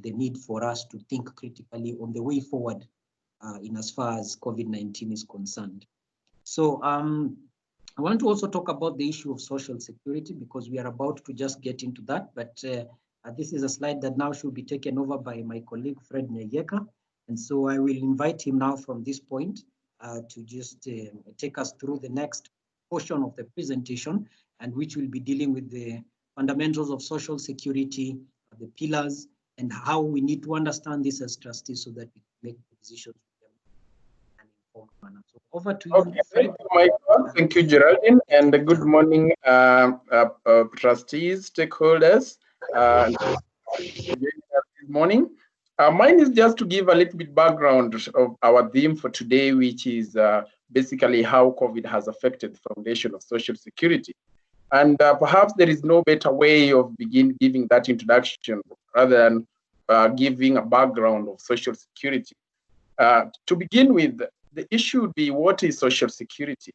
the need for us to think critically on the way forward in as far as COVID-19 is concerned. So I want to also talk about the issue of social security, because we are about to just get into that, but this is a slide that now should be taken over by my colleague Fred Nyegeka. And so I will invite him now from this point to just take us through the next portion of the presentation, and which will be dealing with the fundamentals of social security, the pillars, and how we need to understand this as trustees so that we can make decisions in an informed manner. So over to you. Okay, thank you, Michael. Thank you, Geraldine, and good morning, trustees, stakeholders. Good morning. Mine is just to give a little bit background of our theme for today, which is basically how COVID has affected the foundation of social security. And perhaps there is no better way of giving that introduction rather than giving a background of social security. To begin with, the issue would be, what is social security?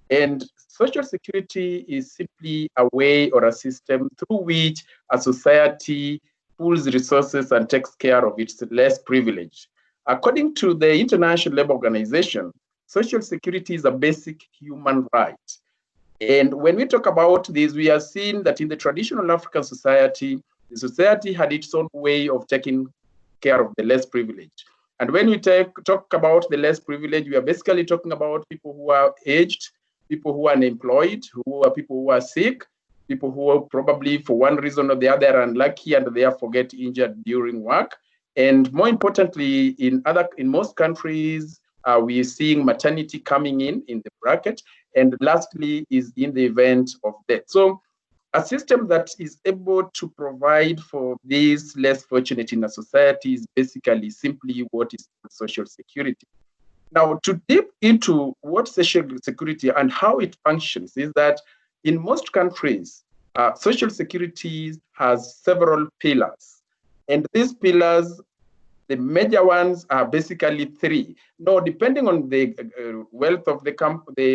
And social security is simply a way or a system through which a society pools resources and takes care of its less privileged. According to the International Labour Organization, social security is a basic human right. And when we talk about this, we are seeing that in the traditional African society, the society had its own way of taking care of the less privileged. And when we talk about the less privileged, we are basically talking about people who are aged, people who are unemployed, people who are sick, people who are probably for one reason or the other are unlucky and therefore get injured during work. And more importantly, in most countries, we are seeing maternity coming in the bracket. And lastly is in the event of death. So a system that is able to provide for these less fortunate in a society is basically simply what is social security. Now, to dip into what social security and how it functions is that in most countries, social security has several pillars. And these pillars, the major ones are basically three. Now, depending on the wealth of the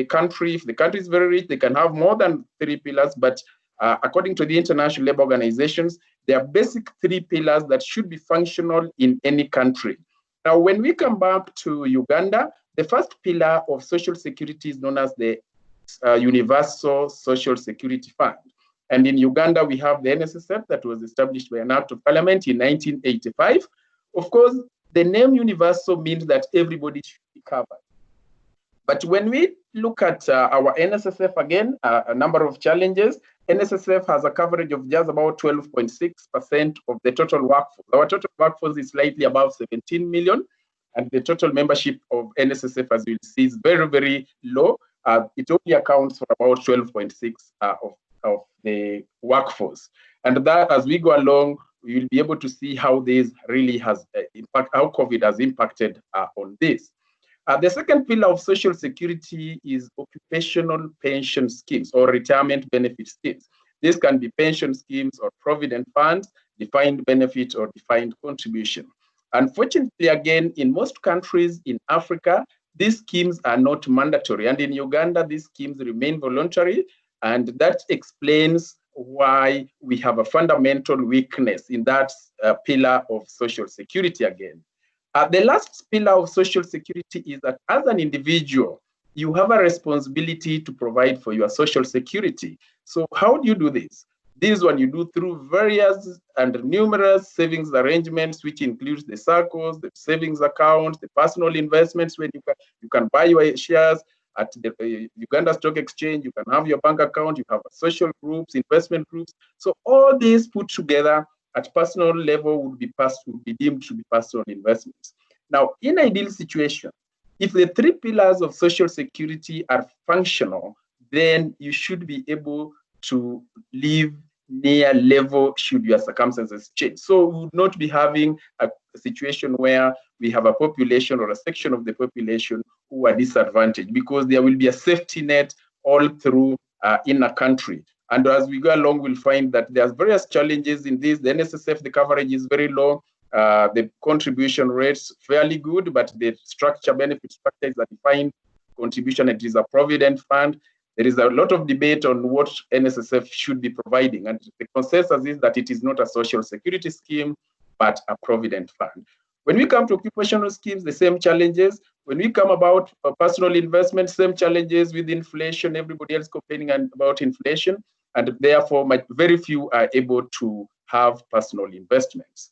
country, if the country is very rich, they can have more than three pillars. But according to the International Labour Organizations, there are basic three pillars that should be functional in any country. Now, when we come back to Uganda, the first pillar of social security is known as the Universal Social Security Fund. And in Uganda, we have the NSSF that was established by an act of parliament in 1985. Of course, the name universal means that everybody should be covered. But when we look at our NSSF again, a number of challenges, NSSF has a coverage of just about 12.6% of the total workforce. Our total workforce is slightly above 17 million, and the total membership of NSSF, as you'll see, is very, very low. It only accounts for about 12.6% of the workforce. And that, as we go along, we will be able to see how this really has how COVID has impacted on this. The second pillar of social security is occupational pension schemes or retirement benefit schemes. This can be pension schemes or provident funds, defined benefit or defined contribution. Unfortunately, again, in most countries in Africa, these schemes are not mandatory. And in Uganda, these schemes remain voluntary. And that explains why we have a fundamental weakness in that pillar of social security again. The last pillar of social security is that as an individual, you have a responsibility to provide for your social security. So how do you do this? This one you do through various and numerous savings arrangements, which includes the SACCOs, the savings accounts, the personal investments, when you can buy your shares at the Uganda Stock Exchange, you can have your bank account, you have social groups, investment groups. So all these put together at personal level would be deemed to be personal investments. Now, in an ideal situation, if the three pillars of social security are functional, then you should be able to live near level should your circumstances change. So we would not be having a situation where we have a population or a section of the population who are disadvantaged, because there will be a safety net all through in a country. And as we go along, we'll find that there's various challenges in this. The NSSF, the coverage is very low. The contribution rates fairly good, but the benefit structure is a defined contribution. It is a provident fund. There is a lot of debate on what NSSF should be providing. And the consensus is that it is not a social security scheme. but a provident fund. When we come to occupational schemes, the same challenges. When we come about personal investment, same challenges with inflation, everybody else complaining about inflation, and therefore very few are able to have personal investments.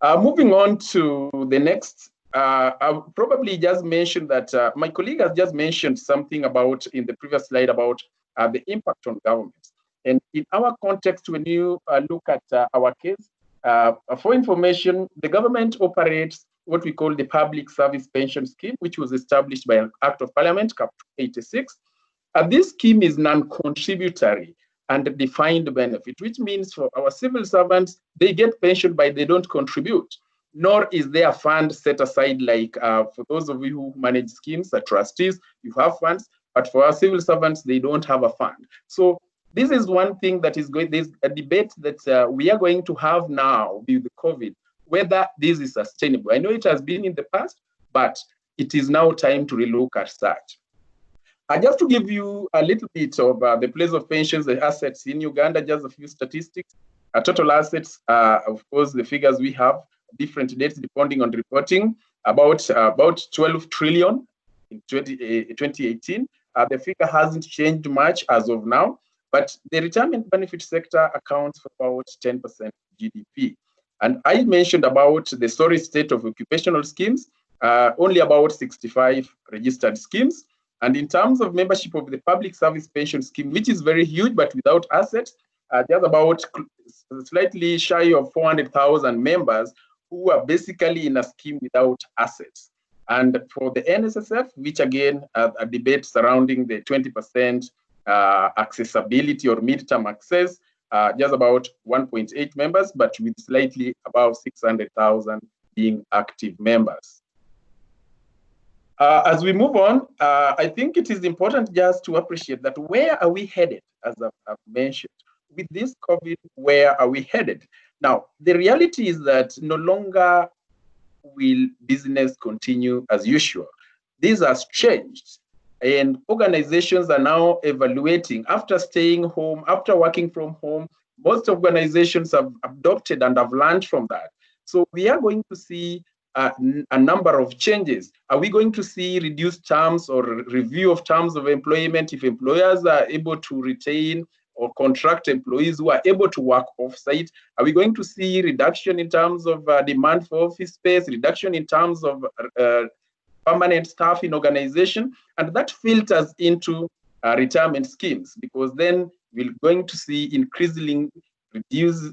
Moving on to the next, I'll probably just mention that my colleague has just mentioned something about in the previous slide about the impact on governments. And in our context, when you look at our case, for information, the government operates what we call the Public Service Pension Scheme, which was established by an Act of Parliament, Cap 86. This scheme is non-contributory and defined benefit, which means for our civil servants, they get pension but they don't contribute, nor is there a fund set aside like for those of you who manage schemes, the trustees, you have funds, but for our civil servants, they don't have a fund. So this is one thing that is going, there's a debate that we are going to have now with the COVID, whether this is sustainable. I know it has been in the past, but it is now time to relook at that. Just to give you a little bit of the place of pensions, the assets in Uganda, just a few statistics. Total assets, of course, the figures we have, different dates depending on reporting, about 12 trillion in 2018. The figure hasn't changed much as of now, but the retirement benefit sector accounts for about 10% of GDP. And I mentioned about the sorry state of occupational schemes, only about 65 registered schemes. And in terms of membership of the Public Service Pension Scheme, which is very huge, but without assets, there's about slightly shy of 400,000 members who are basically in a scheme without assets. And for the NSSF, which again, a debate surrounding the 20% accessibility or midterm access, just about 1.8 members, but with slightly above 600,000 being active members. As we move on, I think it is important just to appreciate that where are we headed, as I've mentioned. With this COVID, where are we headed? Now, the reality is that no longer will business continue as usual. This has changed, and organizations are now evaluating after staying home, after working from home. Most organizations have adopted and have learned from that. So we are going to see a number of changes. Are we going to see reduced terms or review of terms of employment if employers are able to retain or contract employees who are able to work off-site? Are we going to see reduction in terms of demand for office space, reduction in terms of permanent staff in organization? And that filters into retirement schemes, because then we're going to see increasingly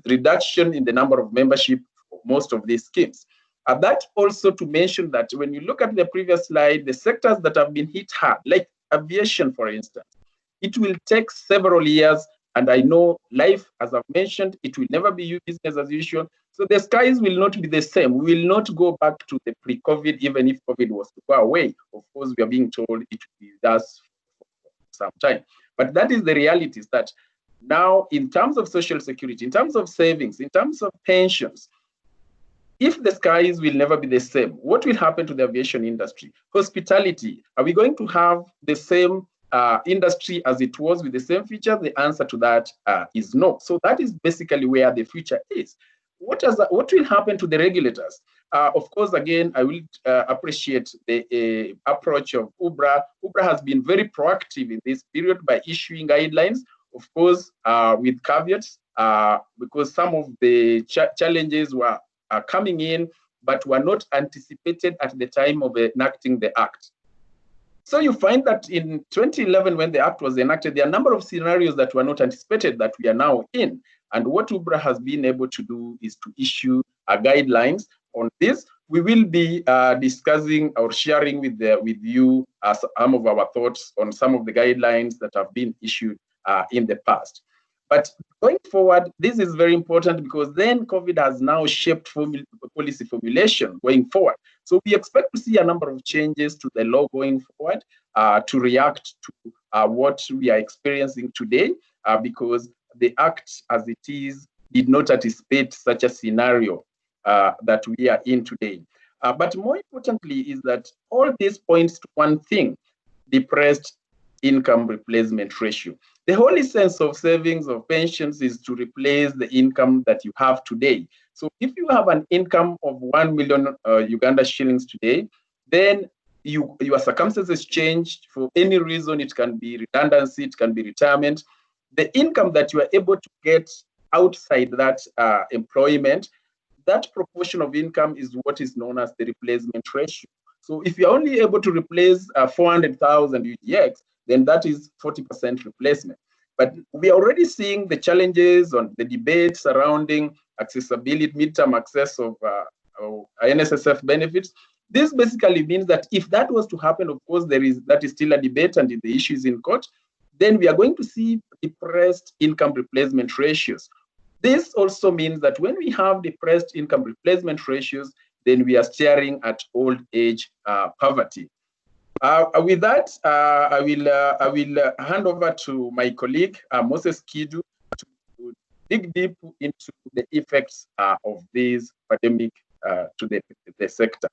reduction in the number of membership of most of these schemes. That also to mention that when you look at the previous slide, the sectors that have been hit hard, like aviation, for instance, it will take several years. And I know life, as I've mentioned, it will never be business as usual. So the skies will not be the same. We will not go back to the pre-COVID, even if COVID was to go away. Of course, we are being told it will be thus for some time. But that is the reality, is that now in terms of social security, in terms of savings, in terms of pensions, if the skies will never be the same, what will happen to the aviation industry? Hospitality, are we going to have the same industry as it was with the same features? The answer to that is no. So that is basically where the future is. What will happen to the regulators? Of course, again, I will appreciate the approach of UBRA. UBRA has been very proactive in this period by issuing guidelines, of course, with caveats, because some of the challenges were coming in, but were not anticipated at the time of enacting the act. So you find that in 2011, when the act was enacted, there are a number of scenarios that were not anticipated that we are now in. And what UBRA has been able to do is to issue guidelines on this. We will be discussing or sharing with you some of our thoughts on some of the guidelines that have been issued in the past. But going forward, this is very important, because then COVID has now shaped policy formulation going forward. So we expect to see a number of changes to the law going forward to react to what we are experiencing today, because the act as it is did not anticipate such a scenario that we are in today. But more importantly is that all this points to one thing: depressed income replacement ratio. The whole essence of savings of pensions is to replace the income that you have today. So if you have an income of 1 million Uganda shillings today, then your circumstances changed for any reason. It can be redundancy, it can be retirement. The income that you are able to get outside that employment, that proportion of income is what is known as the replacement ratio. So if you're only able to replace 400,000 UGX, then that is 40% replacement. But we are already seeing the challenges on the debate surrounding accessibility, midterm access of NSSF benefits. This basically means that if that was to happen, of course, that is still a debate and the issue is in court, then we are going to see depressed income replacement ratios. This also means that when we have depressed income replacement ratios, then we are staring at old age poverty. With that, I will hand over to my colleague, Moses Kidu, to dig deep into the effects of this pandemic to the sector.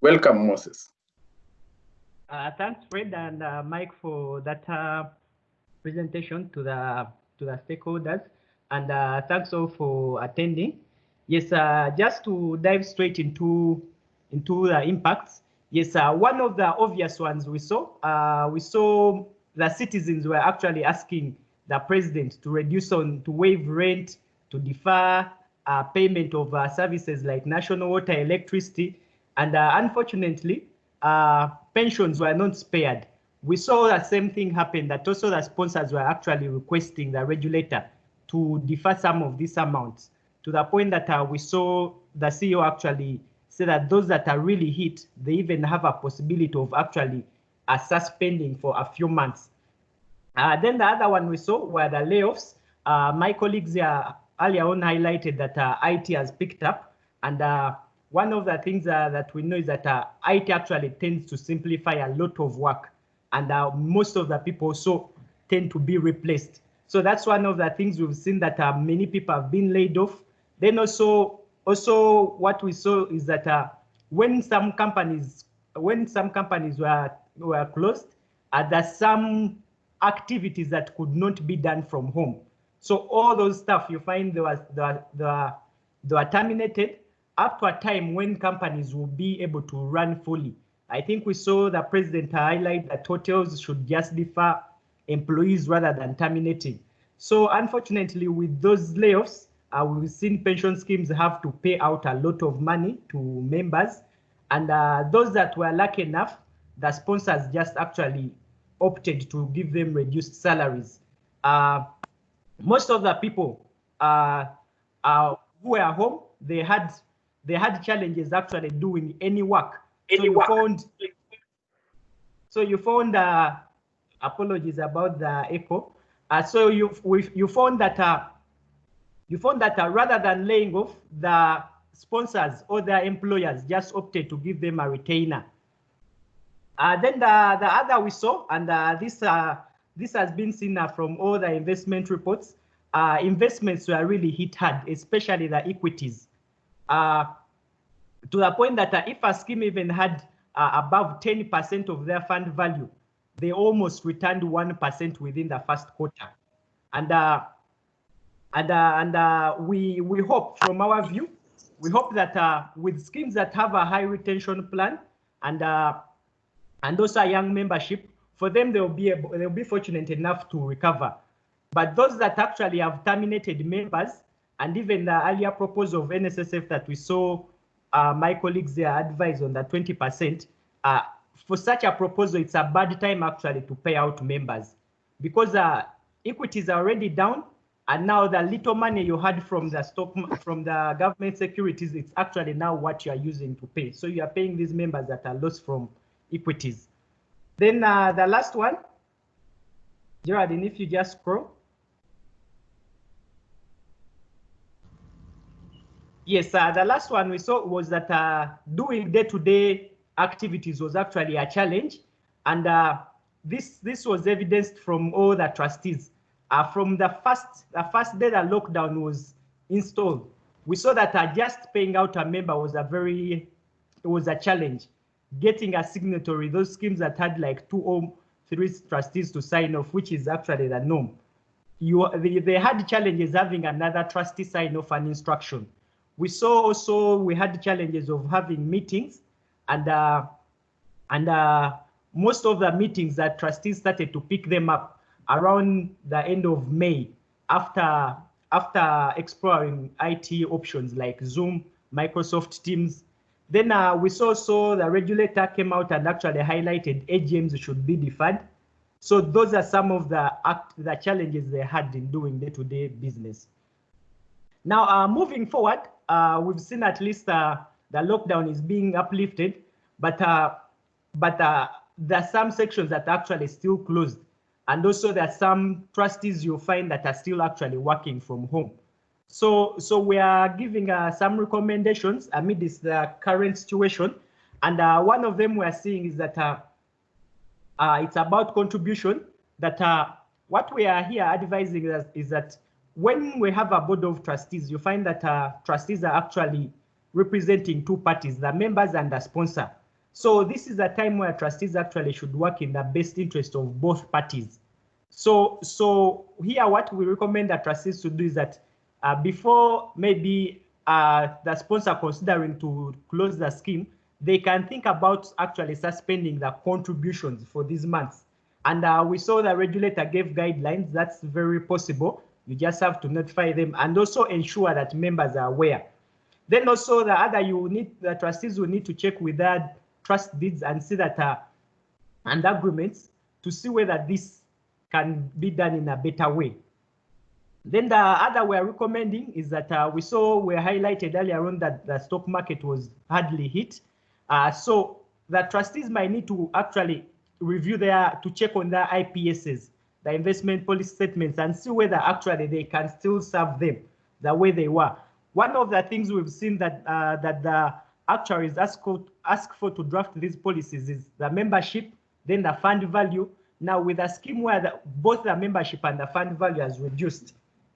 Welcome, Moses. Thanks, Fred and Mike, for that presentation to the stakeholders, and thanks all for attending. Yes, just to dive straight into the impacts. Yes, one of the obvious ones we saw the citizens were actually asking the president to waive rent, to defer payment of services like national water, electricity, and unfortunately, pensions were not spared. We saw the same thing happen, that also the sponsors were actually requesting the regulator to defer some of these amounts, to the point that we saw the CEO actually say that those that are really hit, they even have a possibility of actually suspending for a few months. Then the other one we saw were the layoffs. My colleagues here earlier on highlighted that IT has picked up, and one of the things that we know is that IT actually tends to simplify a lot of work, and most of the people also tend to be replaced. So that's one of the things we've seen, that many people have been laid off. Then also what we saw is that when some companies were closed, there's some activities that could not be done from home. So all those stuff you find they were terminated up to a time when companies will be able to run fully. I think we saw the president highlight that hotels should just defer employees rather than terminating. So unfortunately, with those layoffs, we've seen pension schemes have to pay out a lot of money to members, and those that were lucky enough, the sponsors just actually opted to give them reduced salaries. Most of the people who were home, they had challenges actually doing any work. So you found apologies about the echo. So you found that rather than laying off, the sponsors or their employers just opted to give them a retainer. Then the other we saw, and this has been seen from all the investment reports, investments were really hit hard, especially the equities, to the point that if a scheme even had above 10% of their fund value, they almost returned 1% within the first quarter. And we hope, from our view, we hope that with schemes that have a high retention plan and also a young membership, for them they'll be fortunate enough to recover. But those that actually have terminated members, and even the earlier proposal of NSSF that we saw my colleagues there advise on the 20%, for such a proposal, it's a bad time actually to pay out members, because equities are already down, and now the little money you had from the from the government securities, it's actually now what you are using to pay. So you are paying these members that are lost from equities. Then the last one, Geraldine, if you just scroll. Yes, the last one we saw was that doing day-to-day activities was actually a challenge, and this was evidenced from all the trustees. From the first day the lockdown was installed, we saw that just paying out a member was a challenge. Getting a signatory, those schemes that had like two 3 trustees to sign off, which is actually the norm. They had challenges having another trustee sign off an instruction. We saw also we had challenges of having meetings, and most of the meetings that trustees started to pick them up around the end of May after exploring IT options like Zoom, Microsoft Teams. Then we saw also the regulator came out and actually highlighted AGMs should be deferred. So those are some of the challenges they had in doing day-to-day business. Now, moving forward, we've seen at least the lockdown is being uplifted, but there are some sections that are actually still closed. And also there are some trustees you'll find that are still actually working from home. So we are giving some recommendations amid the current situation. And one of them we are seeing is that it's about contribution, that what we are here advising is that when we have a board of trustees, you find that trustees are actually representing 2 parties, the members and the sponsor. So this is a time where trustees actually should work in the best interest of both parties. So here what we recommend the trustees to do is that before maybe the sponsor considering to close the scheme, they can think about actually suspending the contributions for these months. And we saw the regulator gave guidelines. That's very possible. You just have to notify them and also ensure that members are aware. Then also the trustees will need to check with their trust deeds and see that and agreements to see whether this can be done in a better way. Then the other we are recommending is that we highlighted earlier on that the stock market was hardly hit. So the trustees might need to actually review to check on their IPSs, the investment policy statements, and see whether actually they can still serve them the way they were. One of the things we've seen that the actuaries ask for to draft these policies is the membership, then the fund value. Now with a scheme where both the membership and the fund value has reduced,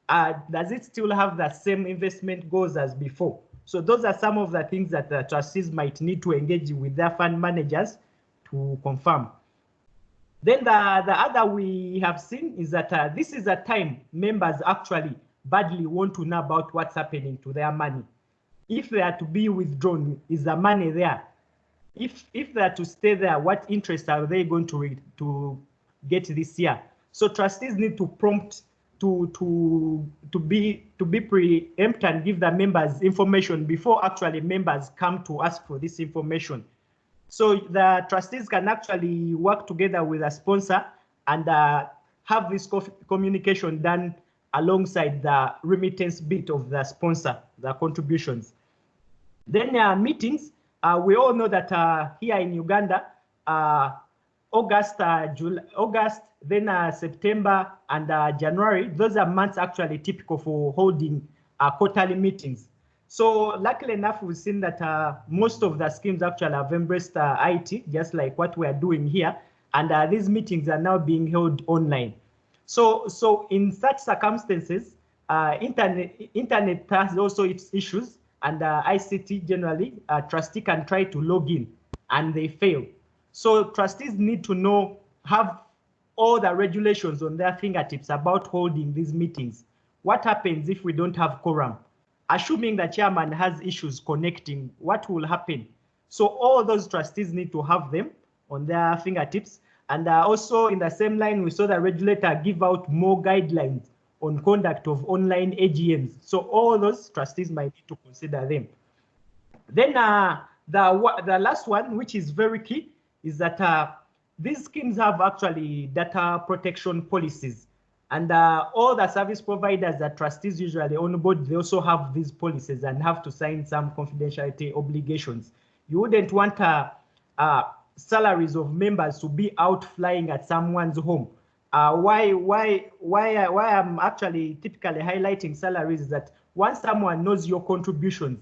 does it still have the same investment goals as before? So those are some of the things that the trustees might need to engage with their fund managers to confirm. Then the other we have seen is that this is a time members actually badly want to know about what's happening to their money. If they are to be withdrawn, is the money there? If they are to stay there, what interest are they going to get this year? So trustees need to prompt to be preempt and give the members information before actually members come to ask for this information. So the trustees can actually work together with a sponsor and have this communication done alongside the remittance bit of the sponsor, the contributions. Then meetings, we all know that here in Uganda, August, then September and January, those are months actually typical for holding quarterly meetings. So luckily enough, we've seen that most of the schemes actually have embraced IT, just like what we are doing here. And these meetings are now being held online. So in such circumstances, internet has also its issues, and ICT generally, trustee can try to log in and they fail. So trustees need to have all the regulations on their fingertips about holding these meetings. What happens if we don't have quorum? Assuming the chairman has issues connecting, what will happen? So all those trustees need to have them on their fingertips. And also in the same line, we saw the regulator give out more guidelines on conduct of online AGMs. So all those trustees might need to consider them. Then the last one, which is very key, is that these schemes have actually data protection policies. And all the service providers that trustees usually on board, they also have these policies and have to sign some confidentiality obligations. You wouldn't want salaries of members to be out flying at someone's home. Why I'm actually typically highlighting salaries is that once someone knows your contributions,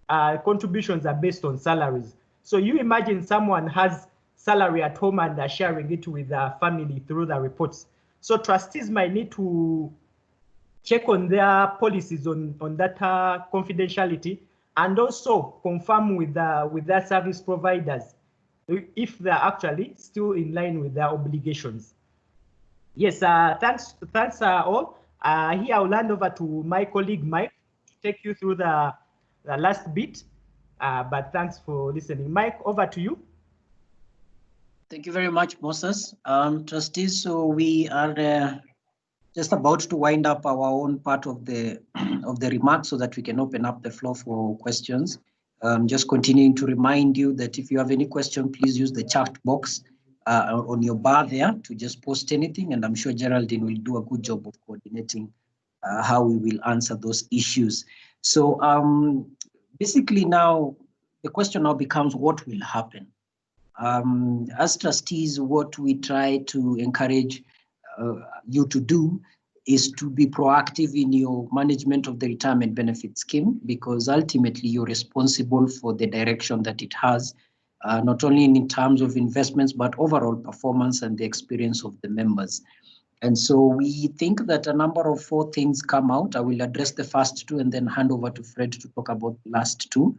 contributions are based on salaries. So you imagine someone has salary at home and they're sharing it with their family through the reports. So trustees might need to check on their policies on data confidentiality and also confirm with their service providers if they're actually still in line with their obligations. Yes, thanks all. Here I'll hand over to my colleague Mike to take you through the last bit. But thanks for listening. Mike, over to you. Thank you very much, Moses. Trustees, so we are just about to wind up our own part of the remarks so that we can open up the floor for questions. Just continuing to remind you that if you have any question, please use the chat box on your bar there to just post anything, and I'm sure Geraldine will do a good job of coordinating how we will answer those issues. So basically now, the question now becomes what will happen? As trustees, what we try to encourage you to do is to be proactive in your management of the retirement benefit scheme, because ultimately you're responsible for the direction that it has, not only in terms of investments, but overall performance and the experience of the members. And so we think that a number of 4 things come out. I will address the first 2 and then hand over to Fred to talk about the last 2.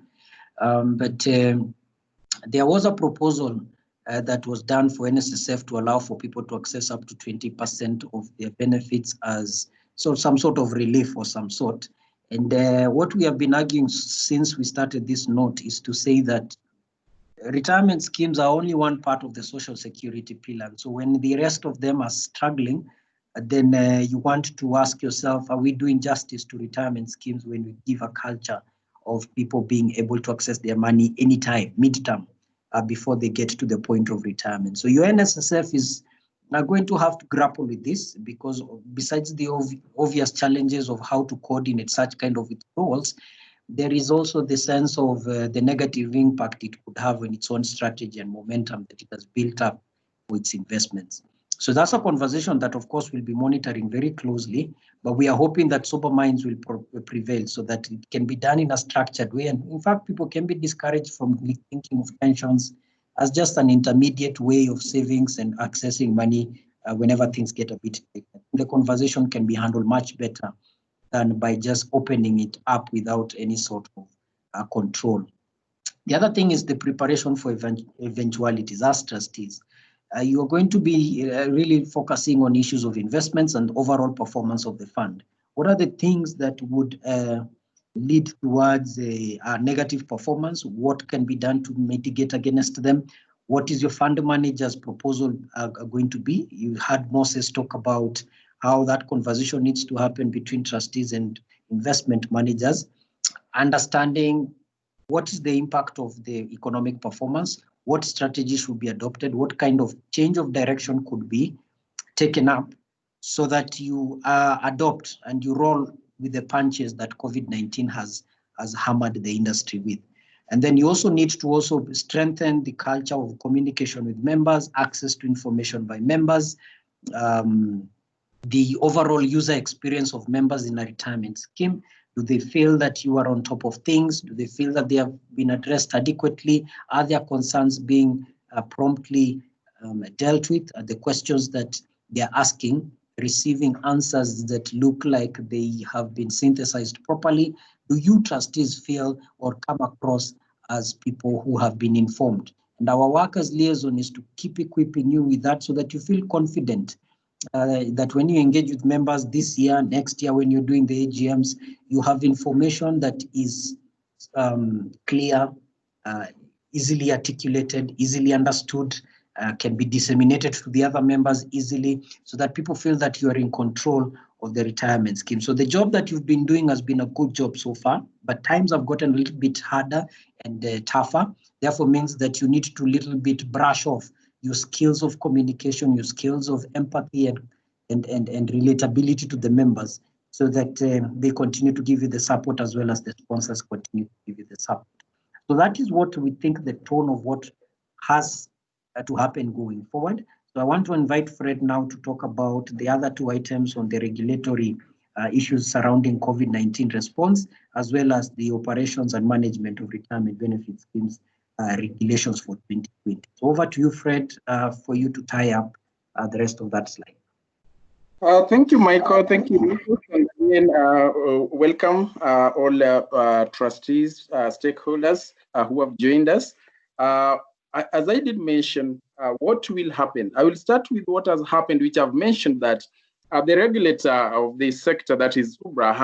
There was a proposal that was done for NSSF to allow for people to access up to 20% of their benefits as some sort of relief or some sort. And what we have been arguing since we started this note is to say that retirement schemes are only one part of the social security pillar. So when the rest of them are struggling, then you want to ask yourself, are we doing justice to retirement schemes when we give a culture of people being able to access their money anytime, midterm, before they get to the point of retirement? So your NSSF is going to have to grapple with this, because besides the obvious challenges of how to coordinate such kind of withdrawals, there is also the sense of the negative impact it could have on its own strategy and momentum that it has built up for its investments. So that's a conversation that, of course, we'll be monitoring very closely, but we are hoping that sober minds will prevail so that it can be done in a structured way. And in fact, people can be discouraged from thinking of pensions as just an intermediate way of savings and accessing money whenever things get a bit tight. The conversation can be handled much better than by just opening it up without any sort of control. The other thing is the preparation for eventualities as trustees. You are going to be really focusing on issues of investments and overall performance of the fund. What are the things that would lead towards a negative performance? What can be done to mitigate against them? What is your fund manager's proposal going to be? You heard Moses talk about how that conversation needs to happen between trustees and investment managers, understanding what is the impact of the economic performance, what strategies should be adopted, what kind of change of direction could be taken up so that you adopt and you roll with the punches that COVID-19 has hammered the industry with. And then you also need to also strengthen the culture of communication with members, access to information by members, the overall user experience of members in a retirement scheme. Do they feel that you are on top of things? Do they feel that they have been addressed adequately? Are their concerns being promptly dealt with? Are the questions that they are asking receiving answers that look like they have been synthesized properly? Do you trustees feel or come across as people who have been informed? And our work as liaison is to keep equipping you with that so that you feel confident that when you engage with members this year, next year, when you're doing the AGMs, you have information that is clear, easily articulated, easily understood, can be disseminated to the other members easily, so that people feel that you are in control of the retirement scheme. So the job that you've been doing has been a good job so far, but times have gotten a little bit harder and tougher. Therefore means that you need to little bit brush off your skills of communication, your skills of empathy and relatability to the members, so that they continue to give you the support as well as the sponsors continue to give you the support. So that is what we think the tone of what has to happen going forward. So I want to invite Fred now to talk about the other 2 items on the regulatory issues surrounding COVID-19 response, as well as the operations and management of retirement benefit schemes regulations for 2020. So over to you, Fred, for you to tie up the rest of that slide. Thank you, Michael. Thank you. And again, welcome all trustees, stakeholders who have joined us. as I did mention, what will happen? I will start with what has happened, which I've mentioned that the regulator of the sector, that is UBRA,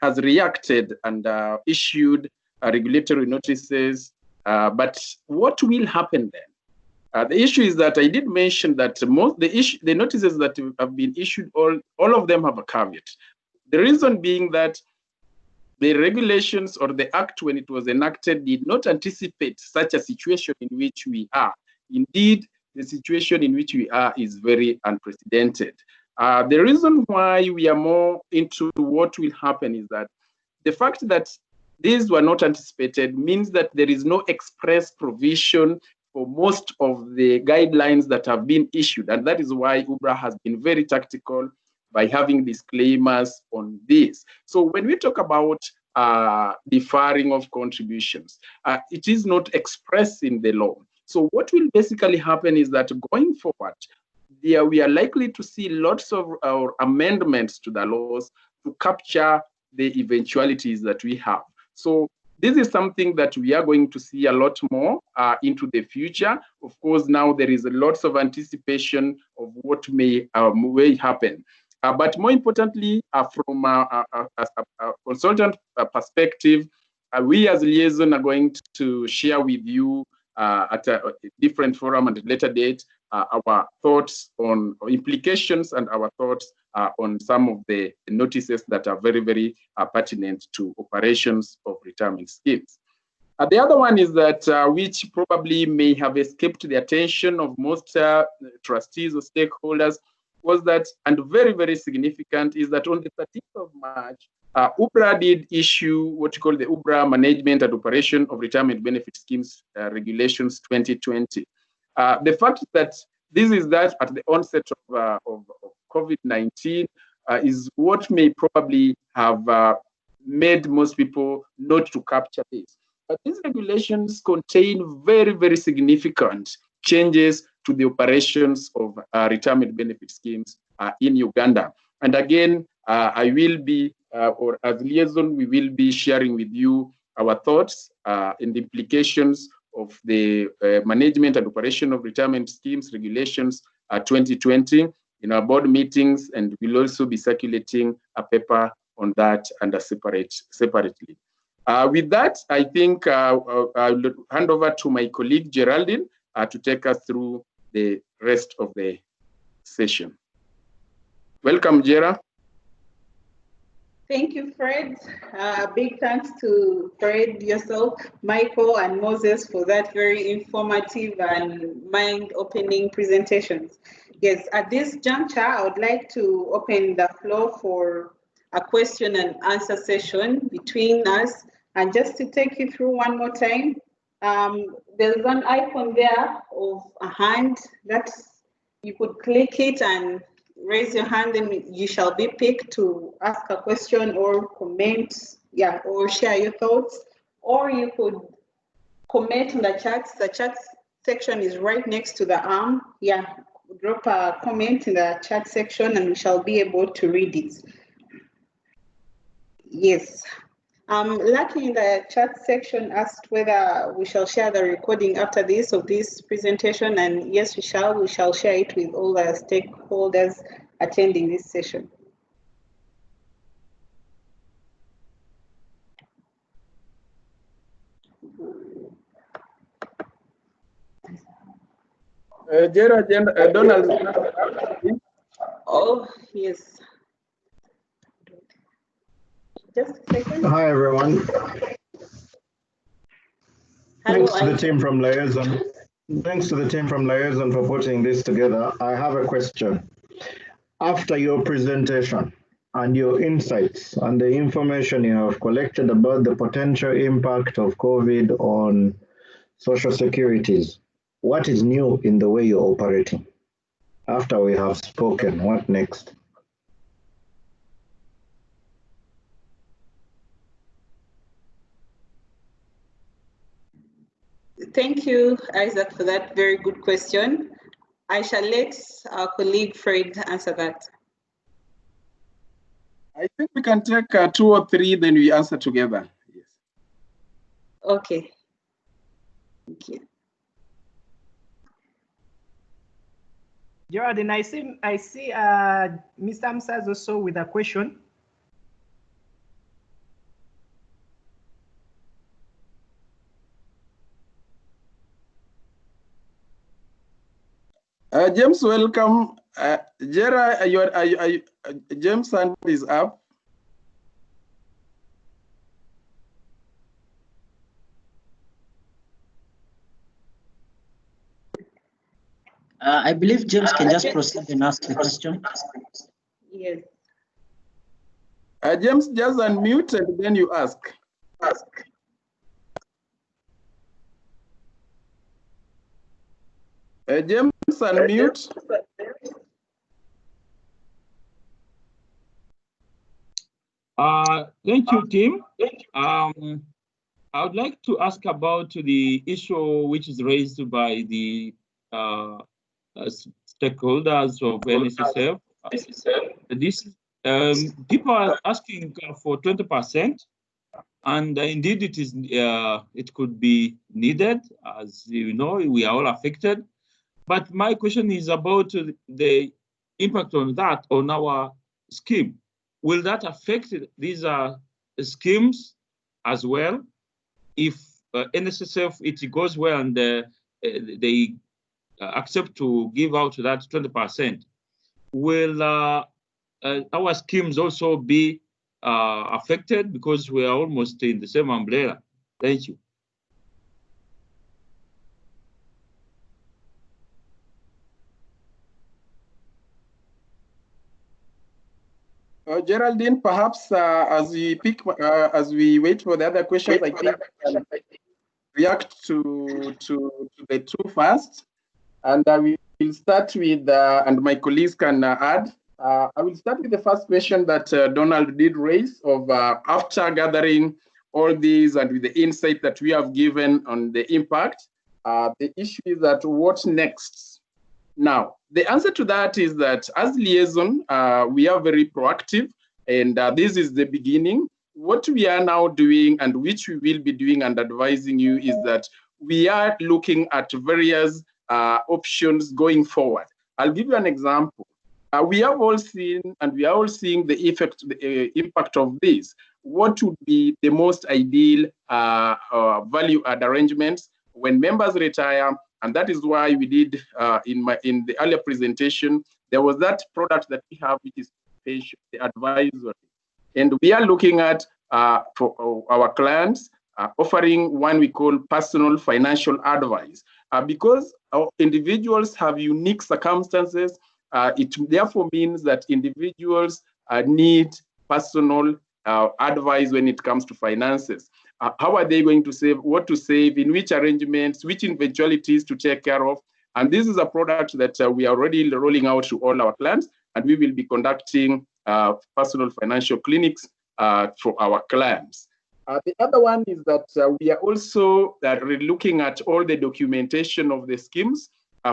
has reacted and issued regulatory notices. But what will happen then? The issue is that I did mention that the notices that have been issued, all of them have a caveat. The reason being that the regulations or the act, when it was enacted, did not anticipate such a situation in which we are. Indeed, the situation in which we are is very unprecedented. The reason why we are more into what will happen is that the fact that these were not anticipated means that there is no express provision for most of the guidelines that have been issued. And that is why UBRA has been very tactical by having disclaimers on this. So when we talk about deferring of contributions, it is not expressed in the law. So what will basically happen is that going forward, we are likely to see lots of amendments to the laws to capture the eventualities that we have. So this is something that we are going to see a lot more into the future. Of course, now there is lots of anticipation of what may happen. But more importantly, from a consultant perspective, we as Liaison are going to share with you at a different forum and a later date our thoughts on implications and our thoughts on some of the notices that are very, very pertinent to operations of retirement schemes. The other one is that, which probably may have escaped the attention of most trustees or stakeholders, was that, and very, very significant, is that on the 13th of March, UBRA did issue what you call the UBRA Management and Operation of Retirement Benefit Schemes Regulations 2020. The fact that this is that at the onset of COVID-19 is what may probably have made most people not to capture this. But these regulations contain very, very significant changes to the operations of retirement benefit schemes in Uganda. And again, I will be, or as Liaison, we will be sharing with you our thoughts and the implications of the management and operation of retirement schemes regulations 2020 in our board meetings, and we'll also be circulating a paper on that and separately. With that, I think I'll hand over to my colleague Geraldine to take us through the rest of the session. Welcome, Gera. Thank you, Fred. Big thanks to Fred, yourself, Michael, and Moses for that very informative and mind-opening presentations. Yes, at this juncture, I would like to open the floor for a question and answer session between us. And just to take you through one more time, there's one icon there of a hand that you could click it and raise your hand, and you shall be picked to ask a question or comment, or share your thoughts. Or you could comment in the chat. The chat section is right next to the arm. Drop a comment in the chat section and we shall be able to read it. Yes. Lucky in the chat section asked whether we shall share the recording after this of this presentation, and yes, we shall. We shall share it with all the stakeholders attending this session. Donald. Oh, yes. Just a second. Hi, everyone. Hello, Thanks to the team from Liaison. Thanks to the team from Liaison for putting this together. I have a question. After your presentation and your insights and the information you have collected about the potential impact of COVID on social securities, what is new in the way you're operating? After we have spoken, what next? Thank you, Isaac, for that very good question. I shall let our colleague Fred answer that. I think we can take 2 or 3, then we answer together. Yes. Okay. Thank you. Geraldine, I see Mr. Amsa is also with a question. James, welcome. Gerard, James' hand is up. I believe James can just proceed and ask the question. Yes. James, just unmute and then you ask. James, unmute. Thank you, Tim. I would like to ask about the issue which is raised by the stakeholders of NSSF. People are asking for 20%, and indeed it is. It could be needed, as you know, we are all affected. But my question is about the impact on that on our scheme. Will that affect these schemes as well? If NSSF, it goes well and they accept to give out that 20%, will our schemes also be affected, because we are almost in the same umbrella? Thank you. Geraldine, perhaps as we wait for the other questions, I think react to the two first, and we will start with, and my colleagues can add. I will start with the first question that Donald did raise of after gathering all these and with the insight that we have given on the impact, the issue is that what next? Now, the answer to that is that as Liaison, we are very proactive, and this is the beginning. What we are now doing, and which we will be doing and advising you, is that we are looking at various options going forward. I'll give you an example. We have all seen, and we are all seeing the effect, the impact of this. What would be the most ideal value-add arrangements when members retire? And that is why we did in the earlier presentation, there was that product that we have, which is the advisory. And we are looking at, for our clients, offering one we call personal financial advice. Because our individuals have unique circumstances, it therefore means that individuals need personal advice when it comes to finances. How are they going to save, what to save, in which arrangements, which eventualities to take care of. And this is a product that we are already rolling out to all our clients, and we will be conducting personal financial clinics for our clients. The other one is that we are also looking at all the documentation of the schemes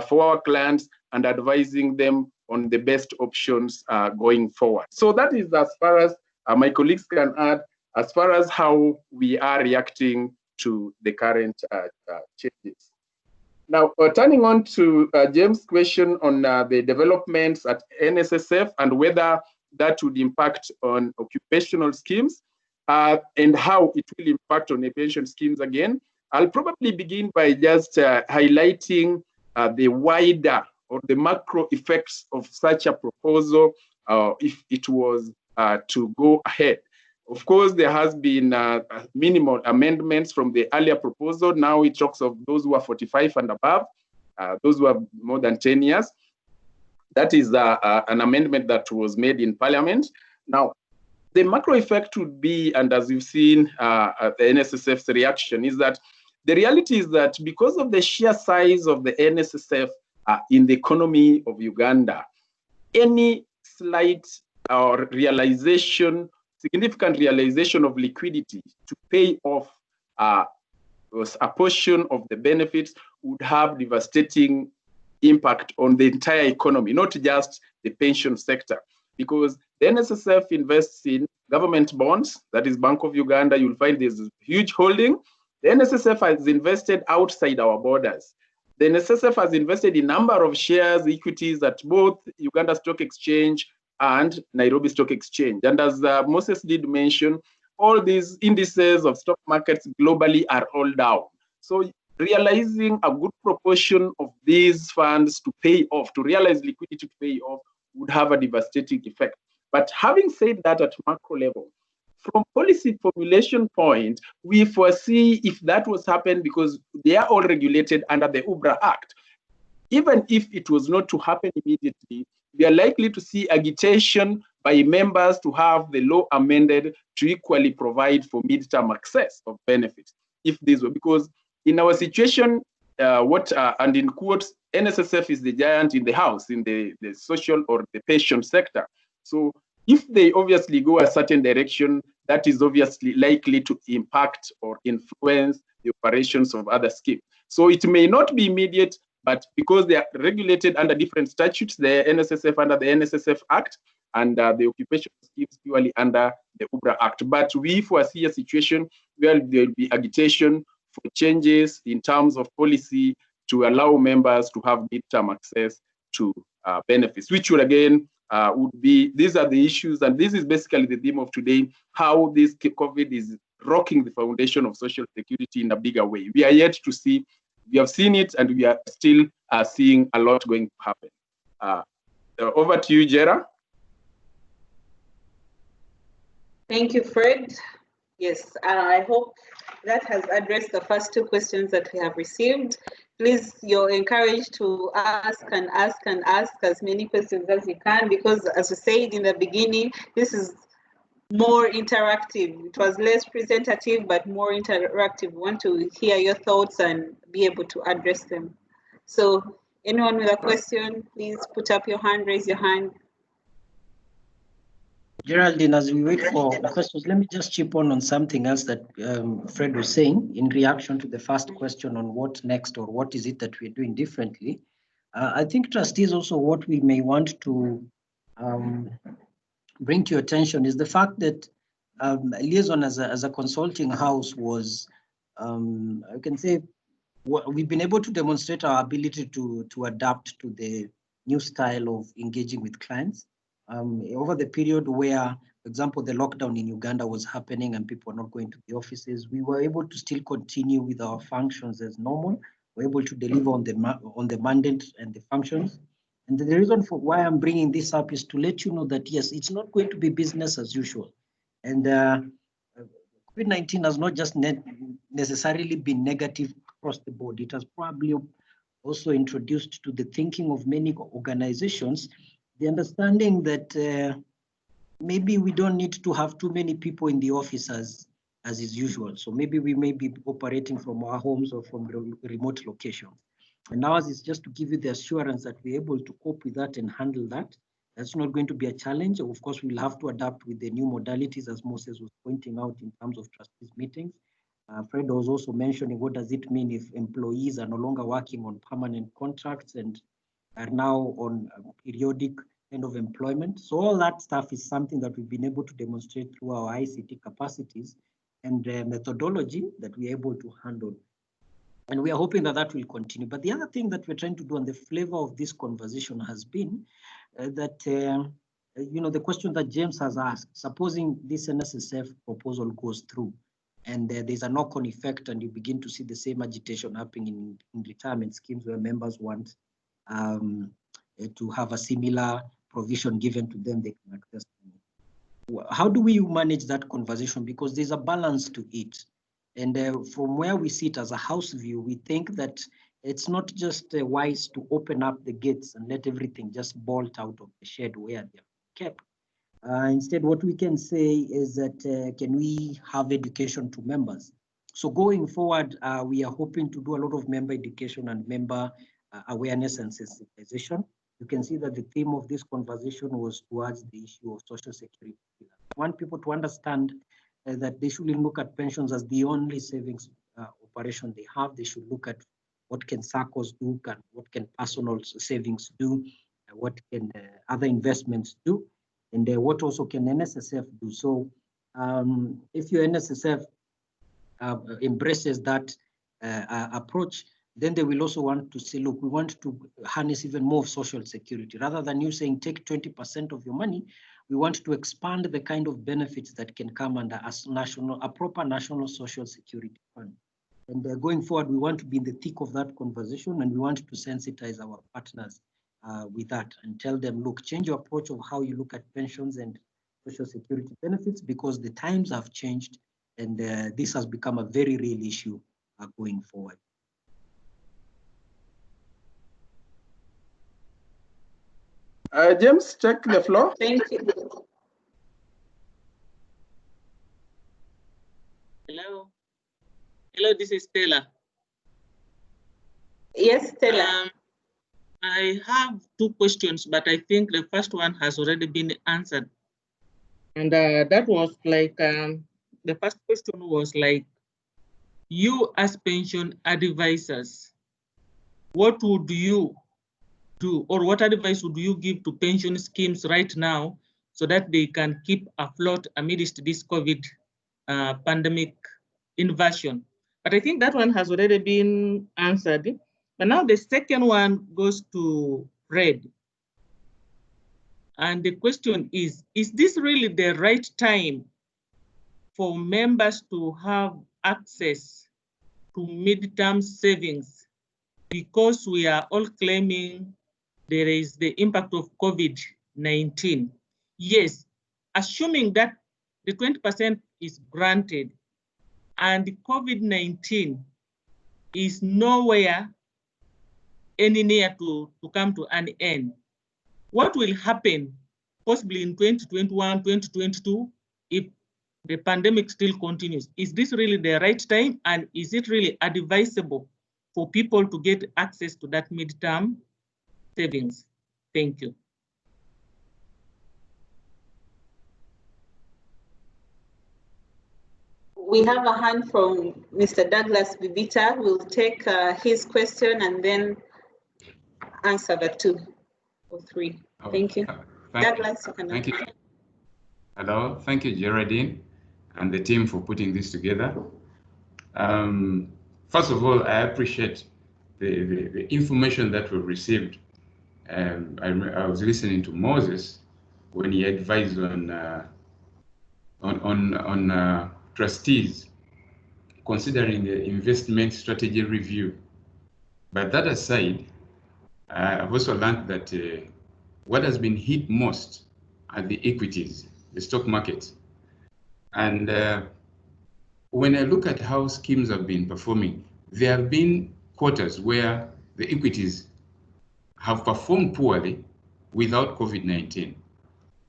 for our clients and advising them on the best options going forward. So that is as far as my colleagues can add, as far as how we are reacting to the current changes. Now, turning on to James' question on the developments at NSSF and whether that would impact on occupational schemes and how it will impact on the pension schemes again, I'll probably begin by just highlighting the wider or the macro effects of such a proposal if it was to go ahead. Of course, there has been minimal amendments from the earlier proposal. Now it talks of those who are 45 and above, those who have more than 10 years. That is an amendment that was made in Parliament. Now, the macro effect would be, and as you've seen the NSSF's reaction, is that the reality is that because of the sheer size of the NSSF in the economy of Uganda, any slight or significant realization of liquidity to pay off a portion of the benefits would have devastating impact on the entire economy, not just the pension sector. Because the NSSF invests in government bonds, that is Bank of Uganda, you'll find there's a huge holding. The NSSF has invested outside our borders. The NSSF has invested in a number of shares, equities at both Uganda Stock Exchange and Nairobi Stock Exchange. And as Moses did mention, all these indices of stock markets globally are all down. So realizing a good proportion of these funds to pay off, to realize liquidity to pay off, would have a devastating effect. But having said that at macro level, from policy formulation point, we foresee if that was happened because they are all regulated under the UBRA Act. Even if it was not to happen immediately, we are likely to see agitation by members to have the law amended to equally provide for midterm access of benefits. If these were, because in our situation, and in quotes, NSSF is the giant in the house, in the social or the pension sector. So if they obviously go a certain direction, that is obviously likely to impact or influence the operations of other schemes. So it may not be immediate, but because they are regulated under different statutes, the NSSF under the NSSF Act, and the occupation schemes purely under the UBRA Act. But we foresee a situation where there will be agitation for changes in terms of policy to allow members to have midterm access to benefits, which would again would be, these are the issues, and this is basically the theme of today, how this COVID is rocking the foundation of social security in a bigger way. We are yet to see, we have seen it, and we are still seeing a lot going to happen. Over to you, Jera. Thank you, Fred. Yes, I hope that has addressed the first two questions that we have received. Please, you're encouraged to ask and ask and ask as many questions as you can, because as we said in the beginning, this is more interactive. It was less presentative, but more interactive. We want to hear your thoughts and be able to address them. So anyone with a question, please put up your hand, raise your hand. Geraldine, as we wait for questions, let me just chip on something else that Fred was saying in reaction to the first question on what next or what is it that we're doing differently. I think, trustees, also what we may want to bring to your attention is the fact that Liaison as a consulting house was, I can say, we've been able to demonstrate our ability to adapt to the new style of engaging with clients. Over the period where, for example, the lockdown in Uganda was happening and people were not going to the offices, we were able to still continue with our functions as normal. We're able to deliver on the mandate and the functions. And the reason for why I'm bringing this up is to let you know that, yes, it's not going to be business as usual. And COVID-19 has not just necessarily been negative across the board. It has probably also introduced to the thinking of many organizations the understanding that maybe we don't need to have too many people in the office as is usual. So maybe we may be operating from our homes or from remote locations. And ours is just to give you the assurance that we're able to cope with that and handle that. That's not going to be a challenge. Of course, we'll have to adapt with the new modalities, as Moses was pointing out in terms of trustees meetings. Fred was also mentioning what does it mean if employees are no longer working on permanent contracts and are now on periodic end of employment. So all that stuff is something that we've been able to demonstrate through our ICT capacities and methodology that we're able to handle. And we are hoping that that will continue. But the other thing that we're trying to do, and the flavor of this conversation has been that, the question that James has asked, supposing this NSSF proposal goes through and there's a knock-on effect and you begin to see the same agitation happening in retirement schemes where members want to have a similar provision given to them, they can access them. How do we manage that conversation? Because there's a balance to it. And from where we sit as a house view, we think that it's not just wise to open up the gates and let everything just bolt out of the shed where they're kept. Instead, what we can say is that can we have education to members? So going forward, we are hoping to do a lot of member education and member awareness and sensitization. You can see that the theme of this conversation was towards the issue of social security. I want people to understand that they shouldn't look at pensions as the only savings operation they have. They should look at what can SACCOs do, what can personal savings do, what can other investments do, and what also can NSSF do. So if your NSSF embraces that approach, then they will also want to say, look, we want to harness even more of social security. Rather than you saying take 20% of your money, we want to expand the kind of benefits that can come under a proper national social security fund. And going forward, we want to be in the thick of that conversation, and we want to sensitize our partners with that and tell them, look, change your approach of how you look at pensions and social security benefits, because the times have changed, and this has become a very real issue going forward. James, take the floor. Thank you. Hello. Hello, this is Stella. Yes, Stella. I have two questions, but I think the first one has already been answered. And that was like, the first question was like, you as pension advisors, what would you do, or what advice would you give to pension schemes right now so that they can keep afloat amidst this COVID pandemic inversion? But I think that one has already been answered. But now the second one goes to Fred. And the question is this really the right time for members to have access to midterm savings, because we are all claiming there is the impact of COVID-19? Yes, assuming that the 20% is granted and COVID-19 is nowhere any near to come to an end, what will happen possibly in 2021, 2022, if the pandemic still continues? Is this really the right time, and is it really advisable for people to get access to that midterm savings? Thank you. We have a hand from Mr. Douglas Bibita. We'll take his question and then answer the 2 or 3. Thank you. Douglas, you can. Thank you. Hello, thank you, Geraldine, and the team for putting this together. First of all, I appreciate the information that we received. I was listening to Moses when he advised on trustees considering the investment strategy review. But that aside, I've also learned that what has been hit most are the equities, the stock market. And when I look at how schemes have been performing, there have been quarters where the equities have performed poorly without COVID-19.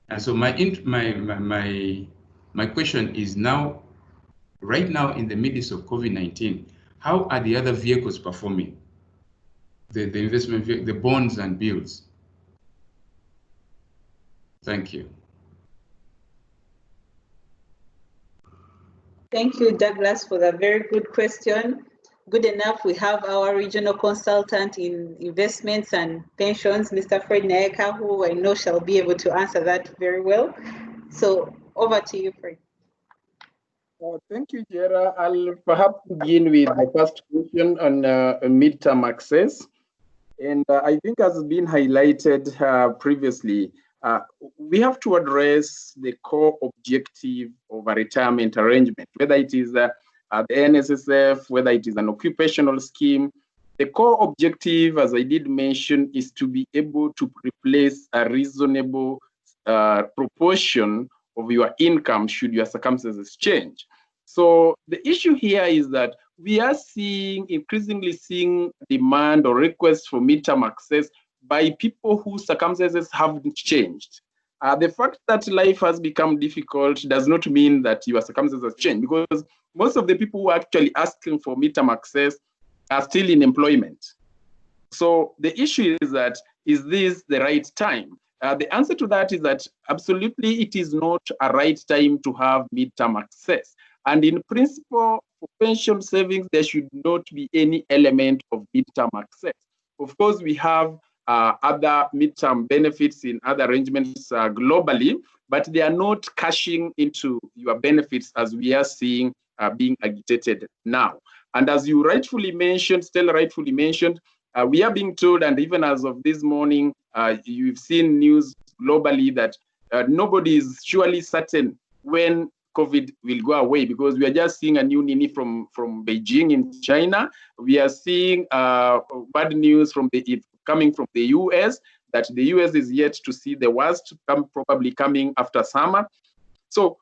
And so my question is now, right now in the midst of COVID-19, how are the other vehicles performing? The investment, the bonds and bills. Thank you. Thank you, Douglas, for that very good question. Good enough, we have our regional consultant in investments and pensions, Mr. Fred Naeka, who I know shall be able to answer that very well. So over to you, Fred. Thank you, Jera. I'll perhaps begin with the first question on midterm access. And I think as been highlighted previously, we have to address the core objective of a retirement arrangement, whether it is the NSSF, whether it is an occupational scheme. The core objective, as I did mention, is to be able to replace a reasonable proportion of your income should your circumstances change. So the issue here is that we are increasingly seeing demand or requests for midterm access by people whose circumstances haven't changed. The fact that life has become difficult does not mean that your circumstances have changed, because most of the people who are actually asking for midterm access are still in employment. So the issue is that, is this the right time? The answer to that is that absolutely it is not a right time to have midterm access. And in principle, for pension savings, there should not be any element of midterm access. Of course, we have other midterm benefits in other arrangements globally, but they are not cashing into your benefits as we are seeing being agitated now. And as you rightfully mentioned, Stella rightfully mentioned, we are being told, and even as of this morning, you've seen news globally that nobody is surely certain when COVID will go away, because we are just seeing a new Nini from Beijing in China. We are seeing bad news coming from the US, that the US is yet to see the worst, probably coming after summer. So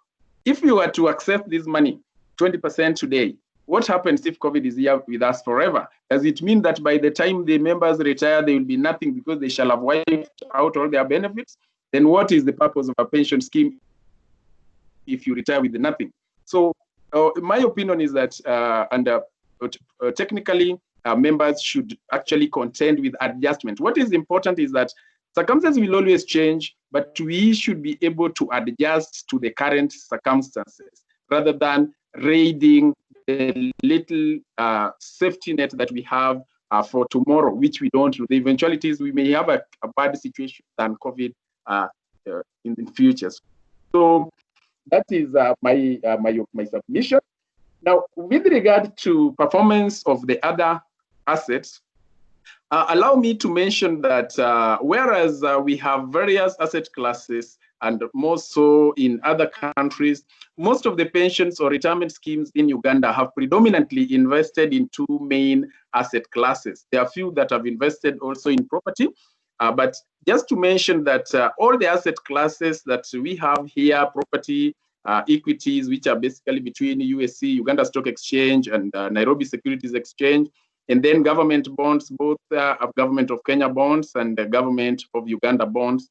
if you were to accept this money, 20% today, what happens if COVID is here with us forever? Does it mean that by the time the members retire, there will be nothing because they shall have wiped out all their benefits? Then what is the purpose of a pension scheme if you retire with nothing? So my opinion is that technically, members should actually contend with adjustment. What is important is that circumstances will always change, but we should be able to adjust to the current circumstances rather than raiding the little safety net that we have for tomorrow, which we don't. The eventualities, we may have a bad situation than COVID in the future. So that is my submission. Now, with regard to performance of the other assets, allow me to mention that whereas we have various asset classes, and more so in other countries, most of the pensions or retirement schemes in Uganda have predominantly invested in two main asset classes. There are a few that have invested also in property, but just to mention that all the asset classes that we have here, property, equities, which are basically between USC, Uganda Stock Exchange, and Nairobi Securities Exchange, and then government bonds, both government of Kenya bonds and the government of Uganda bonds.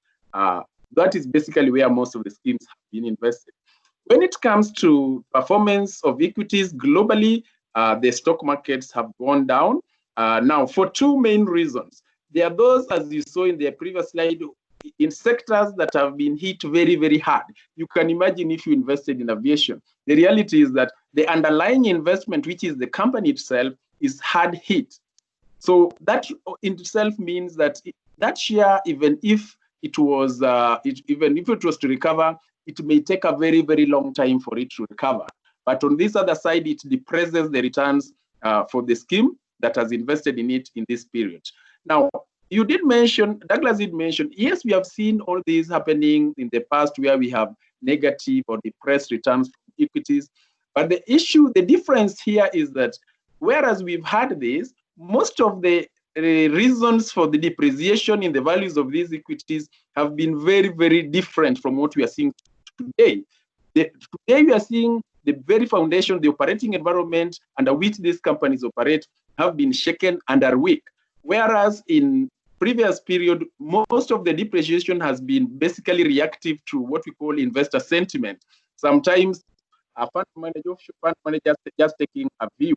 That is basically where most of the schemes have been invested. When it comes to performance of equities globally, the stock markets have gone down. Now, for two main reasons. There are those, as you saw in the previous slide, in sectors that have been hit very, very hard. You can imagine if you invested in aviation. The reality is that the underlying investment, which is the company itself, is hard hit. So that in itself means that that share, even if it was to recover, it may take a very, very long time for it to recover. But on this other side, it depresses the returns for the scheme that has invested in it in this period. Now, you did mention, Douglas did mention, yes, we have seen all these happening in the past where we have negative or depressed returns from equities. But the issue, the difference here is that whereas we've had this, most of the reasons for the depreciation in the values of these equities have been very, very different from what we are seeing today. Today we are seeing the very foundation, the operating environment under which these companies operate have been shaken and are weak. Whereas in previous period, most of the depreciation has been basically reactive to what we call investor sentiment. Sometimes fund managers just taking a view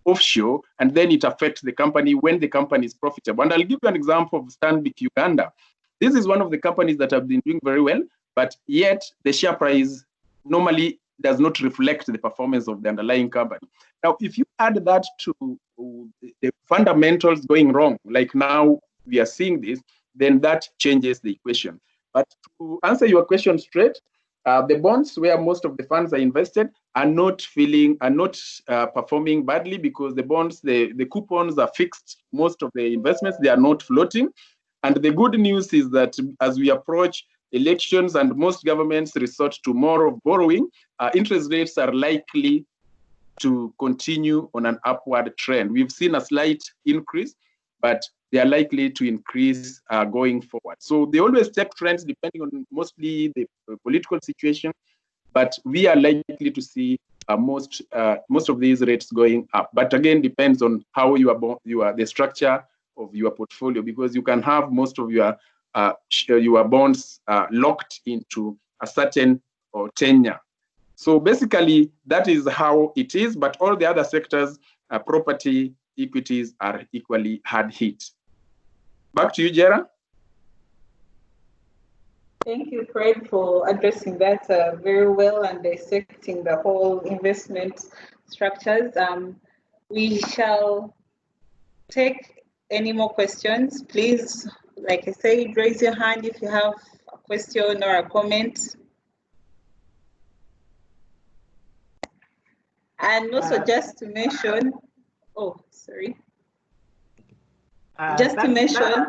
offshore, and then it affects the company when the company is profitable. And I'll give you an example of Stanbic Uganda. This is one of the companies that have been doing very well, but yet the share price normally does not reflect the performance of the underlying company. Now, if you add that to the fundamentals going wrong, like now we are seeing this, then that changes the equation. But to answer your question straight, the bonds where most of the funds are invested are not performing badly, because the bonds, the coupons are fixed. Most of the investments, they are not floating. And the good news is that as we approach elections and most governments resort to more of borrowing, interest rates are likely to continue on an upward trend. We've seen a slight increase, but they are likely to increase going forward. So they always take trends depending on mostly the political situation, but we are likely to see most of these rates going up. But again, depends on how the structure of your portfolio, because you can have most of your bonds locked into a certain tenure. So basically, that is how it is. But all the other sectors, property, equities, are equally hard hit. Back to you, Jera. Thank you, Fred, for addressing that very well and dissecting the whole investment structures. We shall take any more questions. Please, like I said, raise your hand if you have a question or a comment. And also just to mention, oh, sorry. Just to mention,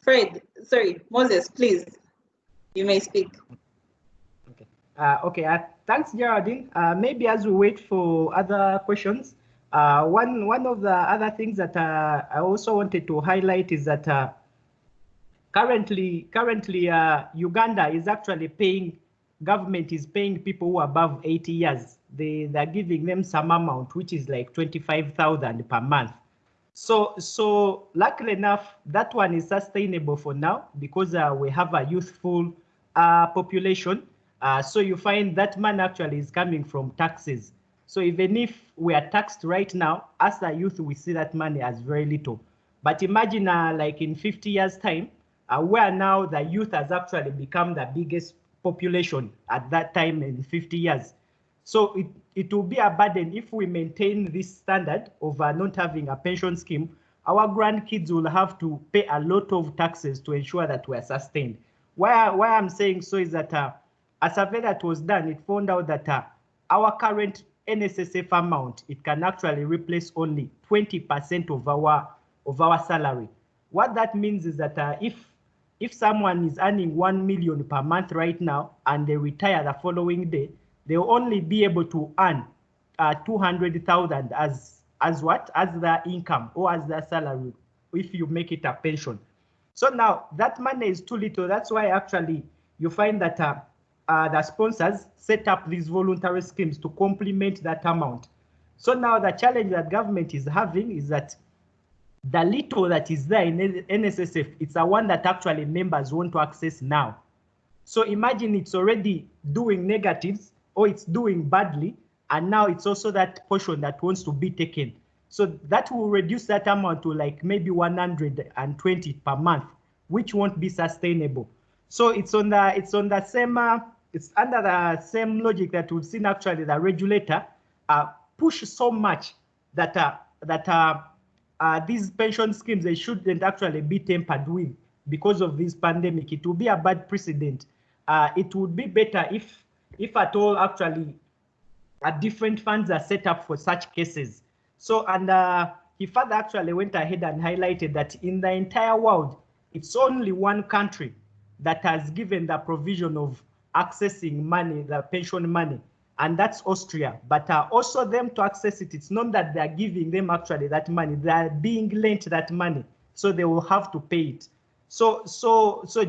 Fred, sorry, Moses, please, you may speak. Okay, thanks, Geraldine. Maybe as we wait for other questions, one of the other things that I also wanted to highlight is that currently Uganda is actually paying, government is paying people who are above 80 years. They're giving them some amount, which is like 25,000 per month. So luckily enough, that one is sustainable for now because we have a youthful population. So you find that money actually is coming from taxes. So even if we are taxed right now, as a youth, we see that money as very little. But imagine like in 50 years time, where now the youth has actually become the biggest population at that time in 50 years. So it will be a burden if we maintain this standard of not having a pension scheme. Our grandkids will have to pay a lot of taxes to ensure that we are sustained. Why I'm saying so is that a survey that was done, it found out that our current NSSF amount, it can actually replace only 20% of our salary. What that means is that if someone is earning 1 million per month right now and they retire the following day, they'll only be able to earn 200,000 as what? As their income or as their salary if you make it a pension. So now that money is too little. That's why actually you find that the sponsors set up these voluntary schemes to complement that amount. So now the challenge that government is having is that the little that is there in NSSF, it's the one that actually members want to access now. So imagine it's already doing negatives or it's doing badly, and now it's also that portion that wants to be taken. So that will reduce that amount to like maybe 120 per month, which won't be sustainable. So it's on the same it's under the same logic that we've seen actually the regulator push so much that these pension schemes, they shouldn't actually be tampered with because of this pandemic. It will be a bad precedent. It would be better if at all actually different funds are set up for such cases. So, and he further actually went ahead and highlighted that in the entire world, it's only one country that has given the provision of accessing money, the pension money, and that's Austria. But also them to access it, it's not that they're giving them actually that money, they're being lent that money, so they will have to pay it. So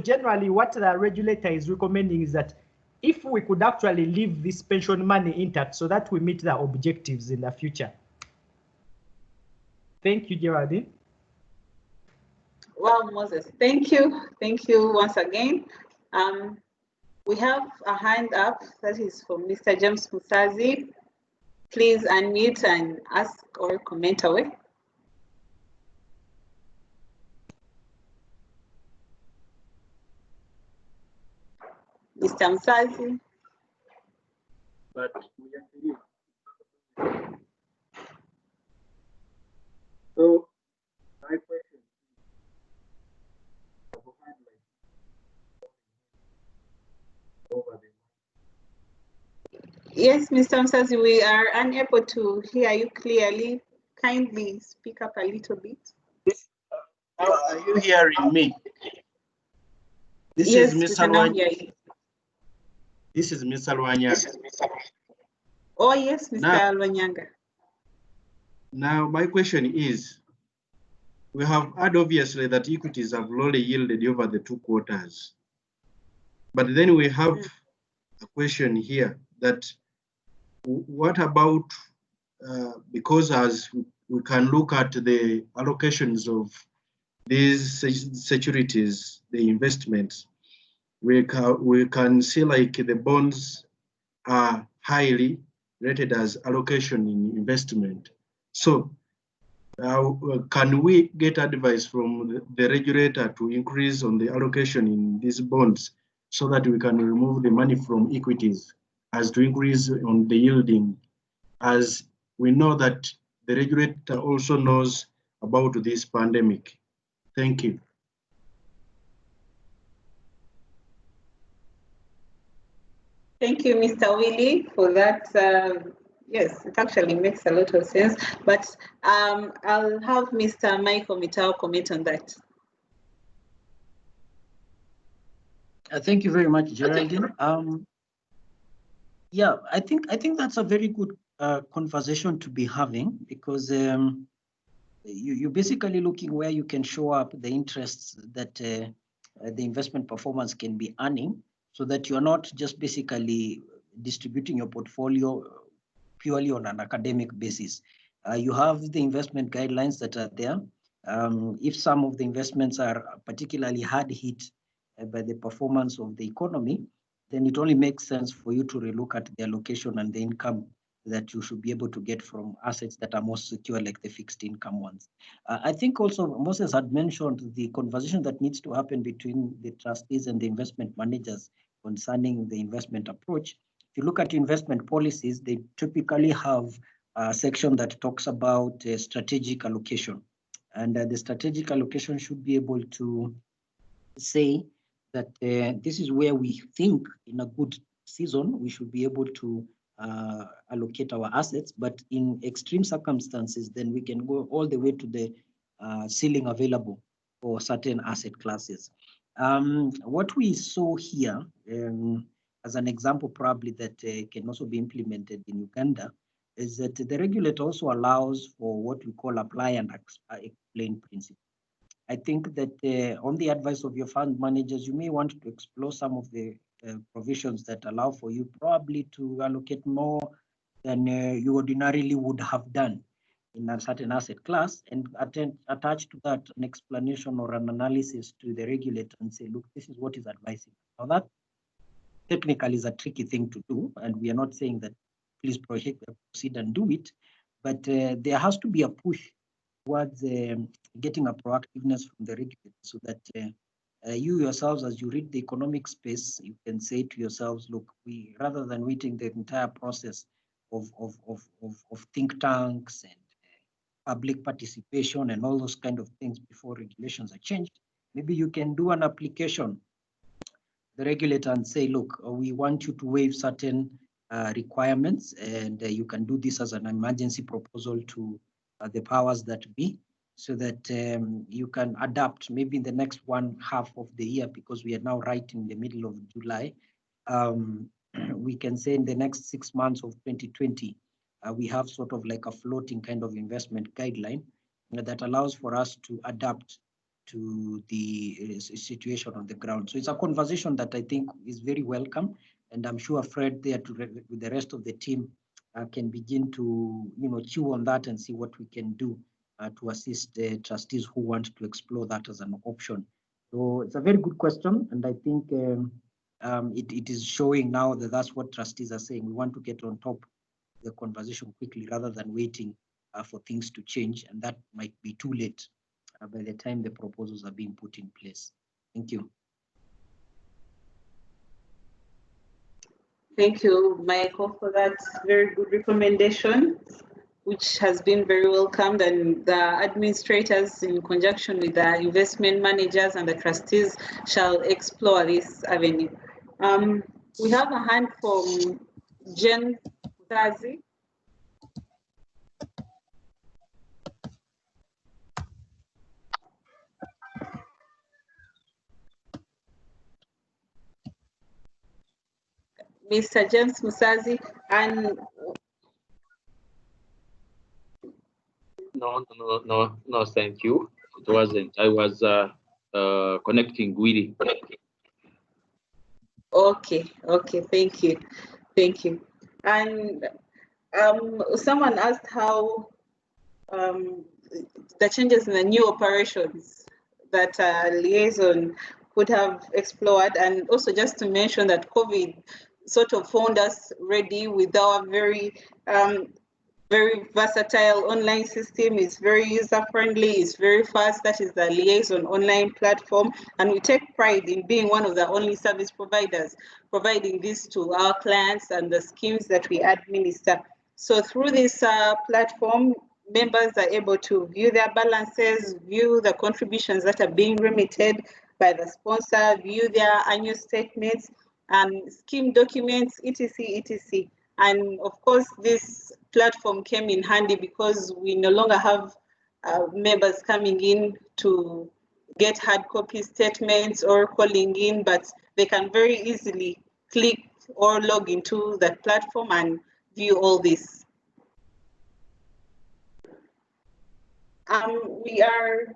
generally what the regulator is recommending is that if we could actually leave this pension money intact so that we meet the objectives in the future. Thank you, Geraldine. Well, Moses, thank you. Thank you once again. We have a hand up that is from Mr. James Musazi. Please unmute and ask or comment away. Mr. Musazi. But we agree. So my question is Yes, Mr. Musazi, we are unable to hear you clearly. Kindly speak up a little bit. are you hearing me? This yes, is Mr. Lwanya. This is Mr. Lwanya. Oh, yes, Mr. Lwanyanga. Now, my question is, we have heard obviously that equities have lowly yielded over the 2 quarters. But then we have a question here that what about, because as we can look at the allocations of these securities, the investments, we can see like the bonds are highly rated as allocation in investment. So can we get advice from the regulator to increase on the allocation in these bonds so that we can remove the money from equities as to increase on the yielding, as we know that the regulator also knows about this pandemic? Thank you. Thank you, Mr. Willie, for that. Yes, it actually makes a lot of sense. But I'll have Mr. Michael Mitao comment on that. Thank you very much, Geraldine. Yeah, I think that's a very good conversation to be having, because you're basically looking where you can show up the interests that the investment performance can be earning, so that you're not just basically distributing your portfolio purely on an academic basis. You have the investment guidelines that are there. If some of the investments are particularly hard hit by the performance of the economy, then it only makes sense for you to relook at the allocation and the income that you should be able to get from assets that are more secure, like the fixed income ones. I think also Moses had mentioned the conversation that needs to happen between the trustees and the investment managers concerning the investment approach. If you look at investment policies, they typically have a section that talks about strategic allocation. And the strategic allocation should be able to say that this is where we think in a good season we should be able to allocate our assets, but in extreme circumstances, then we can go all the way to the ceiling available for certain asset classes. What we saw here, as an example probably that can also be implemented in Uganda, is that the regulator also allows for what we call apply and explain principle. I think that on the advice of your fund managers, you may want to explore some of the provisions that allow for you probably to allocate more than you ordinarily would have done in a certain asset class, and attach to that an explanation or an analysis to the regulator and say, look, this is what is advising. Now that technically is a tricky thing to do, and we are not saying that please proceed and do it, but there has to be a push towards getting a proactiveness from the regulator, so that you yourselves, as you read the economic space, you can say to yourselves, look, we, rather than waiting the entire process of think tanks and public participation and all those kind of things before regulations are changed, maybe you can do an application, the regulator, and say, look, we want you to waive certain requirements, and you can do this as an emergency proposal to the powers that be, so that you can adapt maybe in the next one half of the year, because we are now right in the middle of July. We can say in the next 6 months of 2020, we have sort of like a floating kind of investment guideline that allows for us to adapt to the situation on the ground. So it's a conversation that I think is very welcome, and I'm sure Fred there with the rest of the team can begin to chew on that and see what we can do to assist the trustees who want to explore that as an option. So it's a very good question, and I think it is showing now that that's what trustees are saying. We want to get on top of the conversation quickly rather than waiting for things to change, and that might be too late by the time the proposals are being put in place. Thank you. Thank you, Michael, for that very good recommendation, which has been very welcomed, and the administrators, in conjunction with the investment managers and the trustees, shall explore this avenue. We have a hand from Jen Tazi. Mr. James Musazi, and no, thank you. It wasn't. I was connecting Willie. Okay, thank you. And someone asked how the changes in the new operations that Liaison could have explored, and also just to mention that COVID sort of found us ready with our very versatile online system. Is very user-friendly, it's very fast. That is the Liaison online platform, and we take pride in being one of the only service providers providing this to our clients and the schemes that we administer. So through this platform, members are able to view their balances, view the contributions that are being remitted by the sponsor, view their annual statements, scheme documents, etc., etc. And of course, this platform came in handy because we no longer have members coming in to get hard copy statements or calling in, but they can very easily click or log into that platform and view all this. We are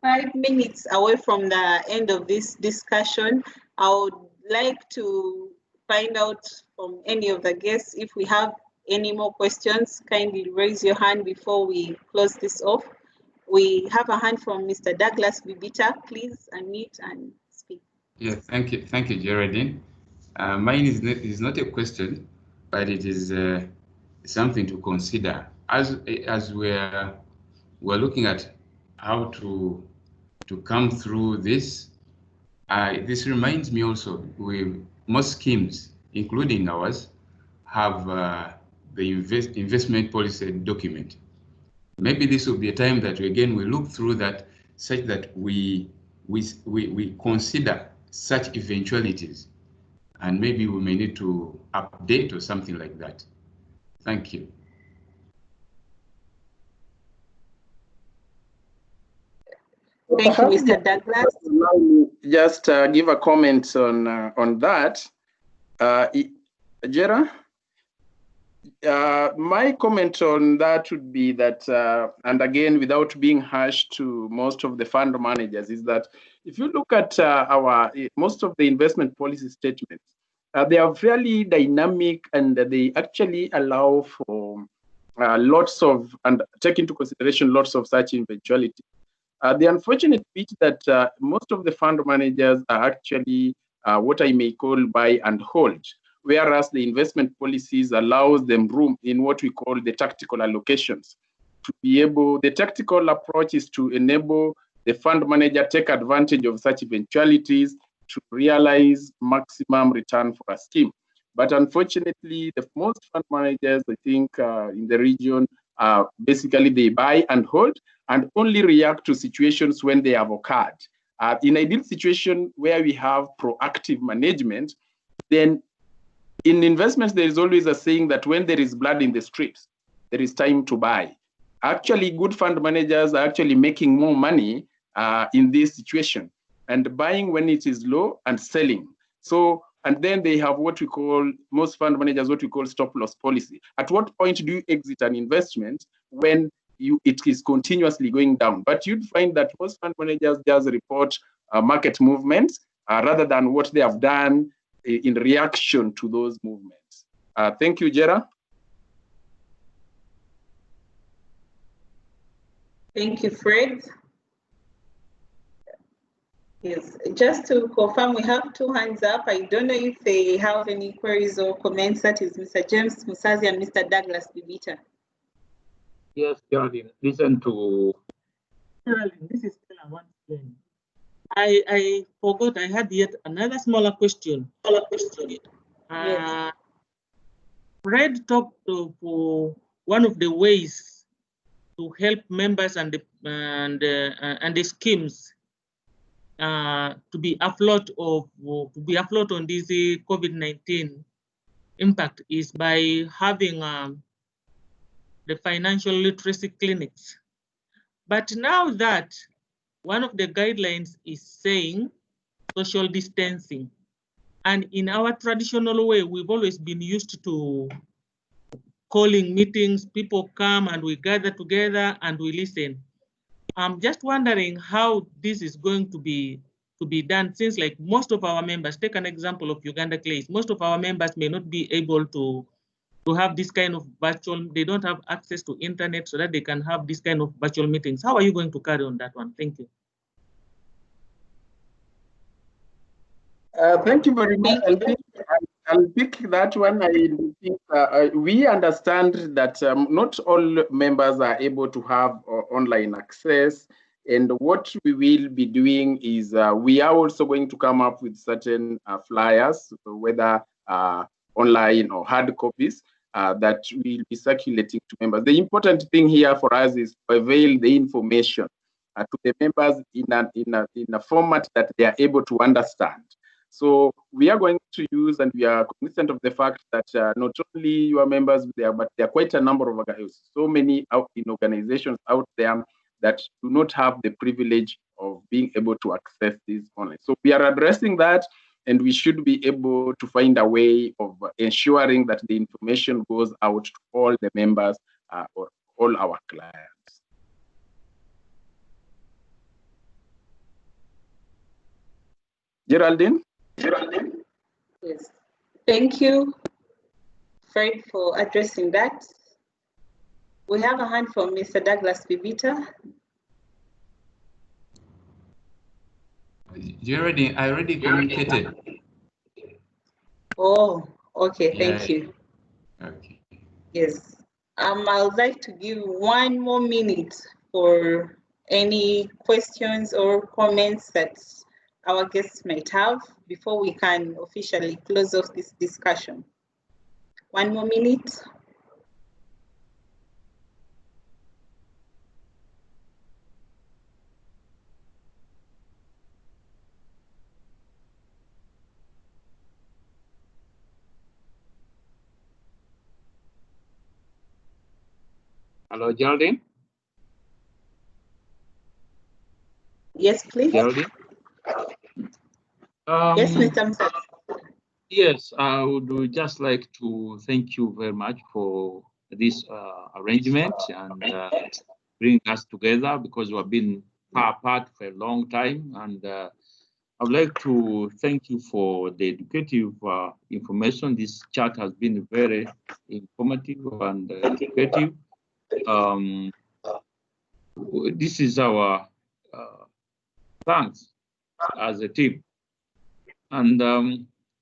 5 minutes away from the end of this discussion. I would like to find out from any of the guests if we have any more questions. Kindly raise your hand before we close this off. We have a hand from Mr. Douglas Bibita. Please unmute and speak. Yes, thank you, Geraldine. Mine is not a question, but it is something to consider as we're looking at how to come through this. This reminds me also, most schemes, including ours, have the investment policy document. Maybe this will be a time that again we look through that, such that we consider such eventualities, and maybe we may need to update or something like that. Thank you. Thank you, Mr. Douglas. Just give a comment on that. Jera? My comment on that would be that, and again, without being harsh to most of the fund managers, is that if you look at most of the investment policy statements, they are fairly dynamic, and they actually allow for lots of, and take into consideration lots of such eventualities. The unfortunate bit that most of the fund managers are actually what I may call buy and hold, whereas the investment policies allows them room in what we call the tactical allocations. To be able, the tactical approach is to enable the fund manager take advantage of such eventualities to realize maximum return for a scheme. But unfortunately, the most fund managers, I think, in the region, basically they buy and hold and only react to situations when they have occurred. In ideal situation where we have proactive management, then in investments, there is always a saying that when there is blood in the streets, there is time to buy. Actually, good fund managers are actually making more money in this situation, and buying when it is low and selling. So, and then they have what we call, most fund managers, what we call stop loss policy. At what point do you exit an investment when it is continuously going down? But you'd find that most fund managers just report market movements rather than what they have done in reaction to those movements. Thank you, Jera. Thank you, Fred. Yes, just to confirm, we have 2 hands up. I don't know if they have any queries or comments. That is Mr. James Musazi and Mr. Douglas Bibita. Yes, Geraldine, listen to. Geraldine, this is Stella once again. I forgot I had yet another smaller question. Yes. Fred talked of one of the ways to help members and the schemes to be afloat on this COVID-19 impact is by having the financial literacy clinics. But now that one of the guidelines is saying social distancing, and in our traditional way, we've always been used to calling meetings, people come and we gather together and we listen. I'm just wondering how this is going to be done, since like most of our members, take an example of Uganda Clays, most of our members may not be able to have this kind of virtual, they don't have access to internet so that they can have this kind of virtual meetings. How are you going to carry on that one? Thank you. Thank you very much. I'll pick that one. I think we understand that not all members are able to have online access. And what we will be doing is we are also going to come up with certain flyers, whether online or hard copies, that will be circulating to members. The important thing here for us is to avail the information to the members in a format that they are able to understand. So we are going to use, and we are cognizant of the fact that not only your members there, but there are quite a number of so many organizations out there that do not have the privilege of being able to access this online. So we are addressing that, and we should be able to find a way of ensuring that the information goes out to all the members or all our clients. Geraldine? Yes. Thank you, Fred, for addressing that. We have a hand from Mr. Douglas Bibita. Geraldine, I already communicated. Oh, okay, Yeah. thank you. Okay. Yes. I would like to give 1 more minute for any questions or comments that our guests might have before we can officially close off this discussion. 1 more minute. Hello, Geraldine? Yes, please. Geraldine? Yes, Mr. Musa. Yes, I would just like to thank you very much for this arrangement and bringing us together, because we've been far apart for a long time. And I would like to thank you for the educative information. This chat has been very informative and educative. This is our thanks as a team. And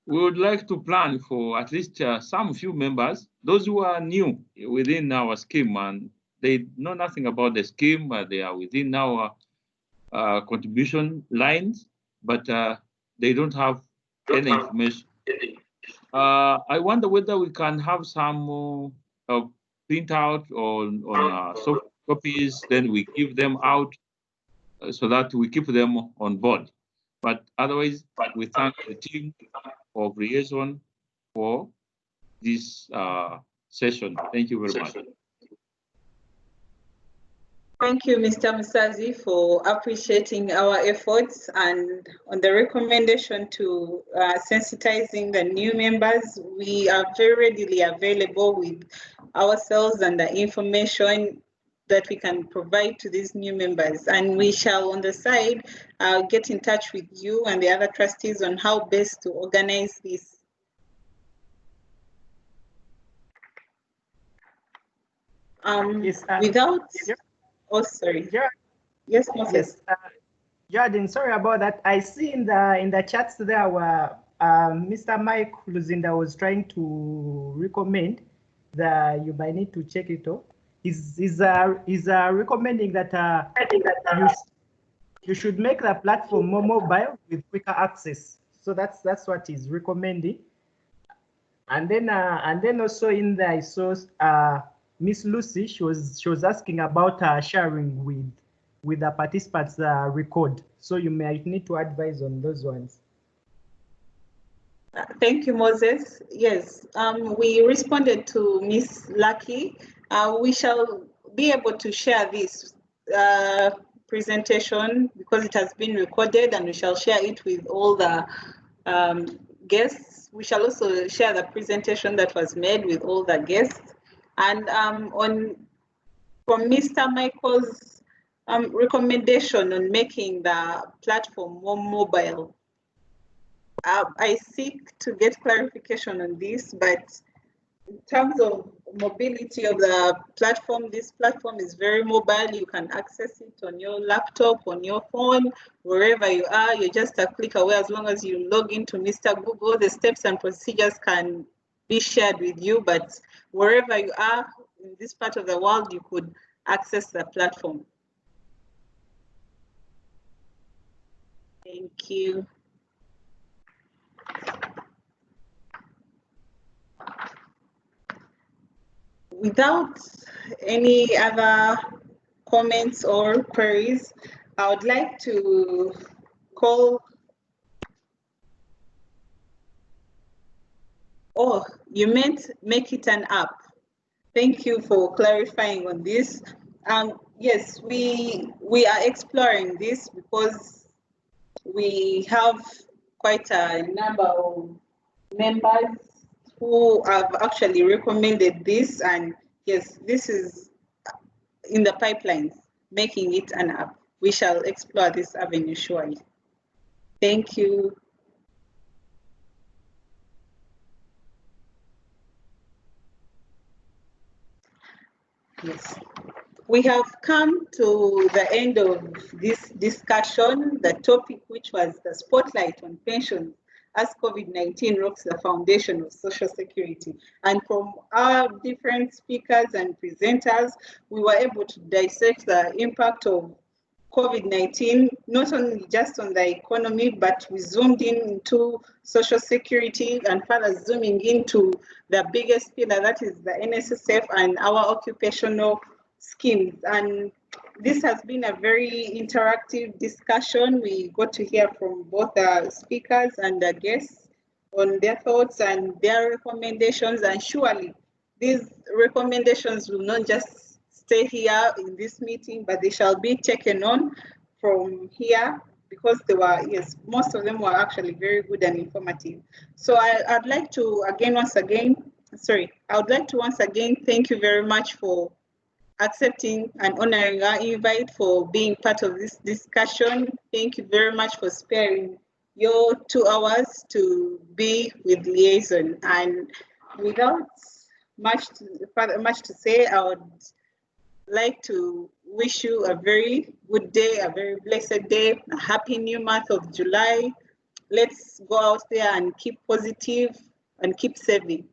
we would like to plan for at least some few members, those who are new within our scheme and they know nothing about the scheme, but they are within our contribution lines, but they don't have any information. I wonder whether we can have some printout on soft copies, then we give them out so that we keep them on board. But otherwise, we thank the team of Liaison for this session. Thank you very much. Thank you, Mr. Musazi, for appreciating our efforts and on the recommendation to sensitizing the new members. We are very readily available with ourselves and the information that we can provide to these new members. And we shall, on the side, get in touch with you and the other trustees on how best to organize this. Yes, without, yep. oh, sorry. Yeah. Yes, Moses. Yes, Jordan, sorry about that. I see in the chats there were Mr. Mike Luzinda was trying to recommend that you might need to check it out. He's recommending that you should make the platform more mobile with quicker access. So that's what he's recommending. And then also in there I saw Miss Lucy. She was asking about sharing with the participants record. So you might need to advise on those ones. Thank you, Moses. Yes, we responded to Miss Lucky. We shall be able to share this presentation because it has been recorded, and we shall share it with all the guests. We shall also share the presentation that was made with all the guests. And from Mr. Michael's recommendation on making the platform more mobile, I seek to get clarification on this, but in terms of mobility of the platform, this platform is very mobile. You can access it on your laptop, on your phone, wherever you are. You're just a click away. As long as you log into Mr. Google, the steps and procedures can be shared with you, but wherever you are in this part of the world, you could access the platform. Thank you. Without any other comments or queries, I would like to call Oh, you meant make it an app. Thank you for clarifying on this. Yes, we are exploring this because we have quite a number of members who have actually recommended this, and yes, this is in the pipelines, making it an app. We shall explore this avenue surely. Thank you. Yes. We have come to the end of this discussion, the topic which was the spotlight on pensions as COVID-19 rocks the foundation of social security. And from our different speakers and presenters, we were able to dissect the impact of COVID-19, not only just on the economy, but we zoomed into social security and further zooming into the biggest pillar, that is the NSSF and our occupational schemes. And this has been a very interactive discussion. We got to hear from both the speakers and the guests on their thoughts and their recommendations. And surely these recommendations will not just stay here in this meeting, but they shall be taken on from here because they were, yes, most of them were actually very good and informative. So I'd like to once again thank you very much for accepting and honoring our invite, for being part of this discussion. Thank you very much for sparing your 2 hours to be with Liaison. And without much to say, I would like to wish you a very good day, a very blessed day, a happy new month of July. Let's go out there and keep positive and keep saving.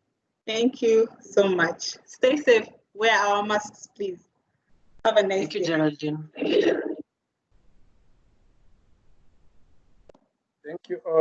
Thank you so much. Stay safe. Wear our masks, please. Have a nice day. Thank you, Geraldine. Thank you all.